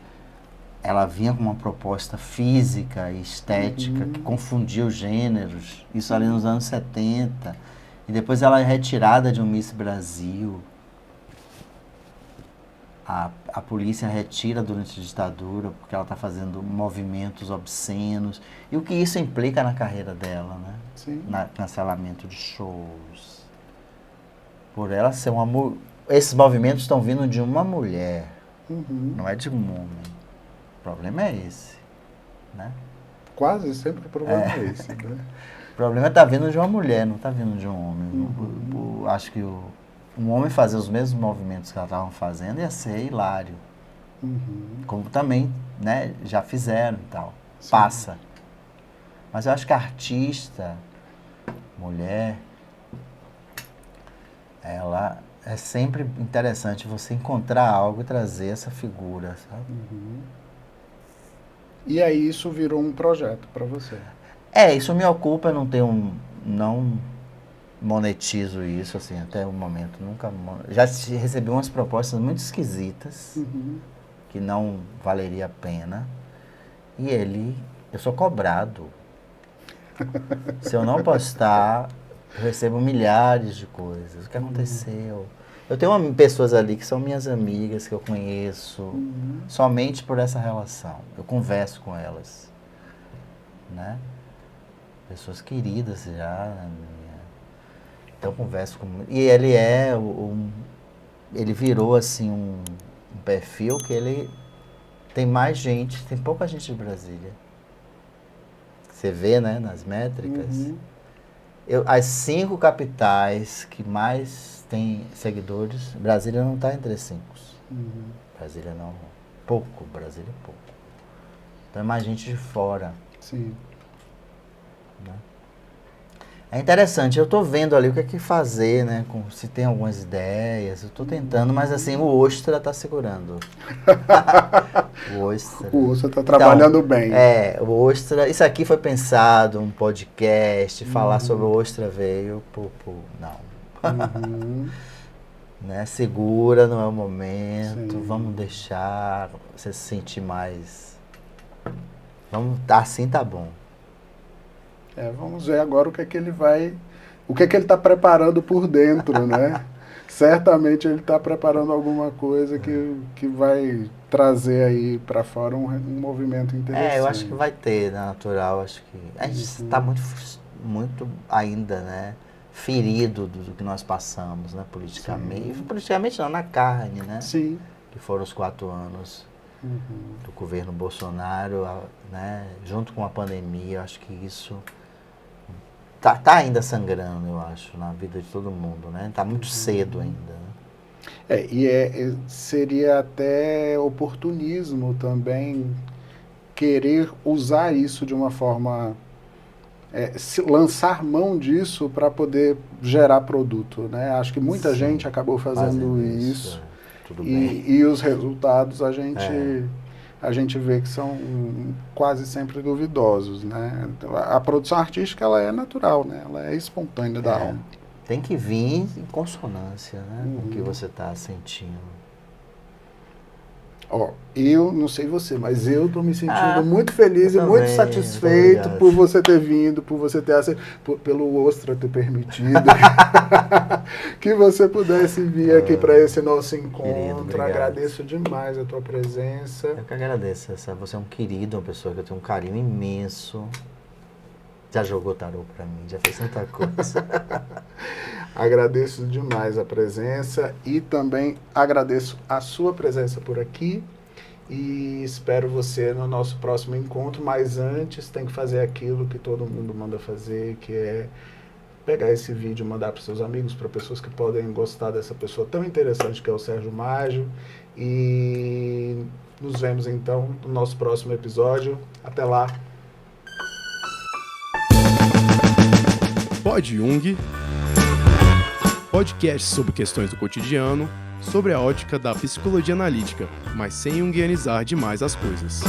ela vinha com uma proposta física e estética que confundia os gêneros, isso ali nos anos 70. E depois ela é retirada de um Miss Brasil. A polícia retira durante a ditadura porque ela está fazendo movimentos obscenos. E o que isso implica na carreira dela, né? Sim. Cancelamento de shows. Por ela ser uma mulher. Esses movimentos estão vindo de uma mulher, não é de um homem. O problema é esse, né? Quase sempre o problema é esse, né? O problema está vindo de uma mulher, não está vindo de um homem. Acho que um homem fazer os mesmos movimentos que ela estava fazendo ia ser hilário. Como também, né, já fizeram e tal. Sim. Passa. Mas eu acho que a artista, mulher, ela é sempre interessante você encontrar algo e trazer essa figura, sabe? E aí isso virou um projeto para você. Isso me ocupa, eu não monetizo isso, assim, até o momento, nunca. Já recebi umas propostas muito esquisitas, que não valeria a pena, e eu sou cobrado. Se eu não postar, eu recebo milhares de coisas. O que aconteceu? Eu tenho pessoas ali que são minhas amigas, que eu conheço, somente por essa relação. Eu converso com elas, né? Pessoas queridas já. Então eu converso com... E ele ele virou assim um perfil que ele tem mais gente, tem pouca gente de Brasília. Você vê, né, nas métricas. As 5 capitais que mais tem seguidores, Brasília não está entre as 5. Brasília não. Brasília é pouco. Então é mais gente de fora. Sim. Né? É interessante, eu tô vendo ali o que é que fazer, né? Se tem algumas ideias, eu tô tentando, mas assim, o Ostra tá segurando. O Ostra. O Ostra está trabalhando bem. O Ostra, isso aqui foi pensado, um podcast, falar sobre o Ostra veio, não. Uhum. Né? Segura, não é o momento, Sim. vamos deixar você se sentir mais... assim tá bom. Vamos ver agora o que é que ele vai... O que é que ele está preparando por dentro, né? Certamente ele está preparando alguma coisa que vai trazer aí para fora um movimento interessante. Eu acho que vai ter, na natural, acho que... A gente está muito ainda, né? Ferido do que nós passamos, né? Politicamente. Sim. Politicamente não, na carne, né? Sim. Que foram os 4 anos do governo Bolsonaro, né? Junto com a pandemia, eu acho que isso tá ainda sangrando, eu acho, na vida de todo mundo, né? Tá muito cedo ainda, né? Seria até oportunismo também querer usar isso de uma forma... lançar mão disso para poder gerar produto, né? Acho que muita gente acabou fazendo isso. Tudo bem. E os resultados a gente vê que são quase sempre duvidosos, né? A produção artística, ela é natural, né? Ela é espontânea da alma. Tem que vir em consonância, né? Com o que você está sentindo. Eu não sei você, mas eu estou me sentindo muito feliz e muito também, satisfeito por você ter vindo, por você ter pelo Ostra ter permitido que você pudesse vir aqui para esse nosso encontro. Querido, agradeço demais a tua presença. Eu que agradeço. Você é um querido, uma pessoa que eu tenho um carinho imenso. Já jogou tarô para mim, já fez tanta coisa. Agradeço demais a presença e também agradeço a sua presença por aqui e espero você no nosso próximo encontro, mas antes tem que fazer aquilo que todo mundo manda fazer, que é pegar esse vídeo e mandar para os seus amigos, para pessoas que podem gostar dessa pessoa tão interessante que é o Sérgio Mágio, e nos vemos então no nosso próximo episódio. Até lá! Pod Jung, podcast sobre questões do cotidiano, sobre a ótica da psicologia analítica, mas sem junguianizar demais as coisas.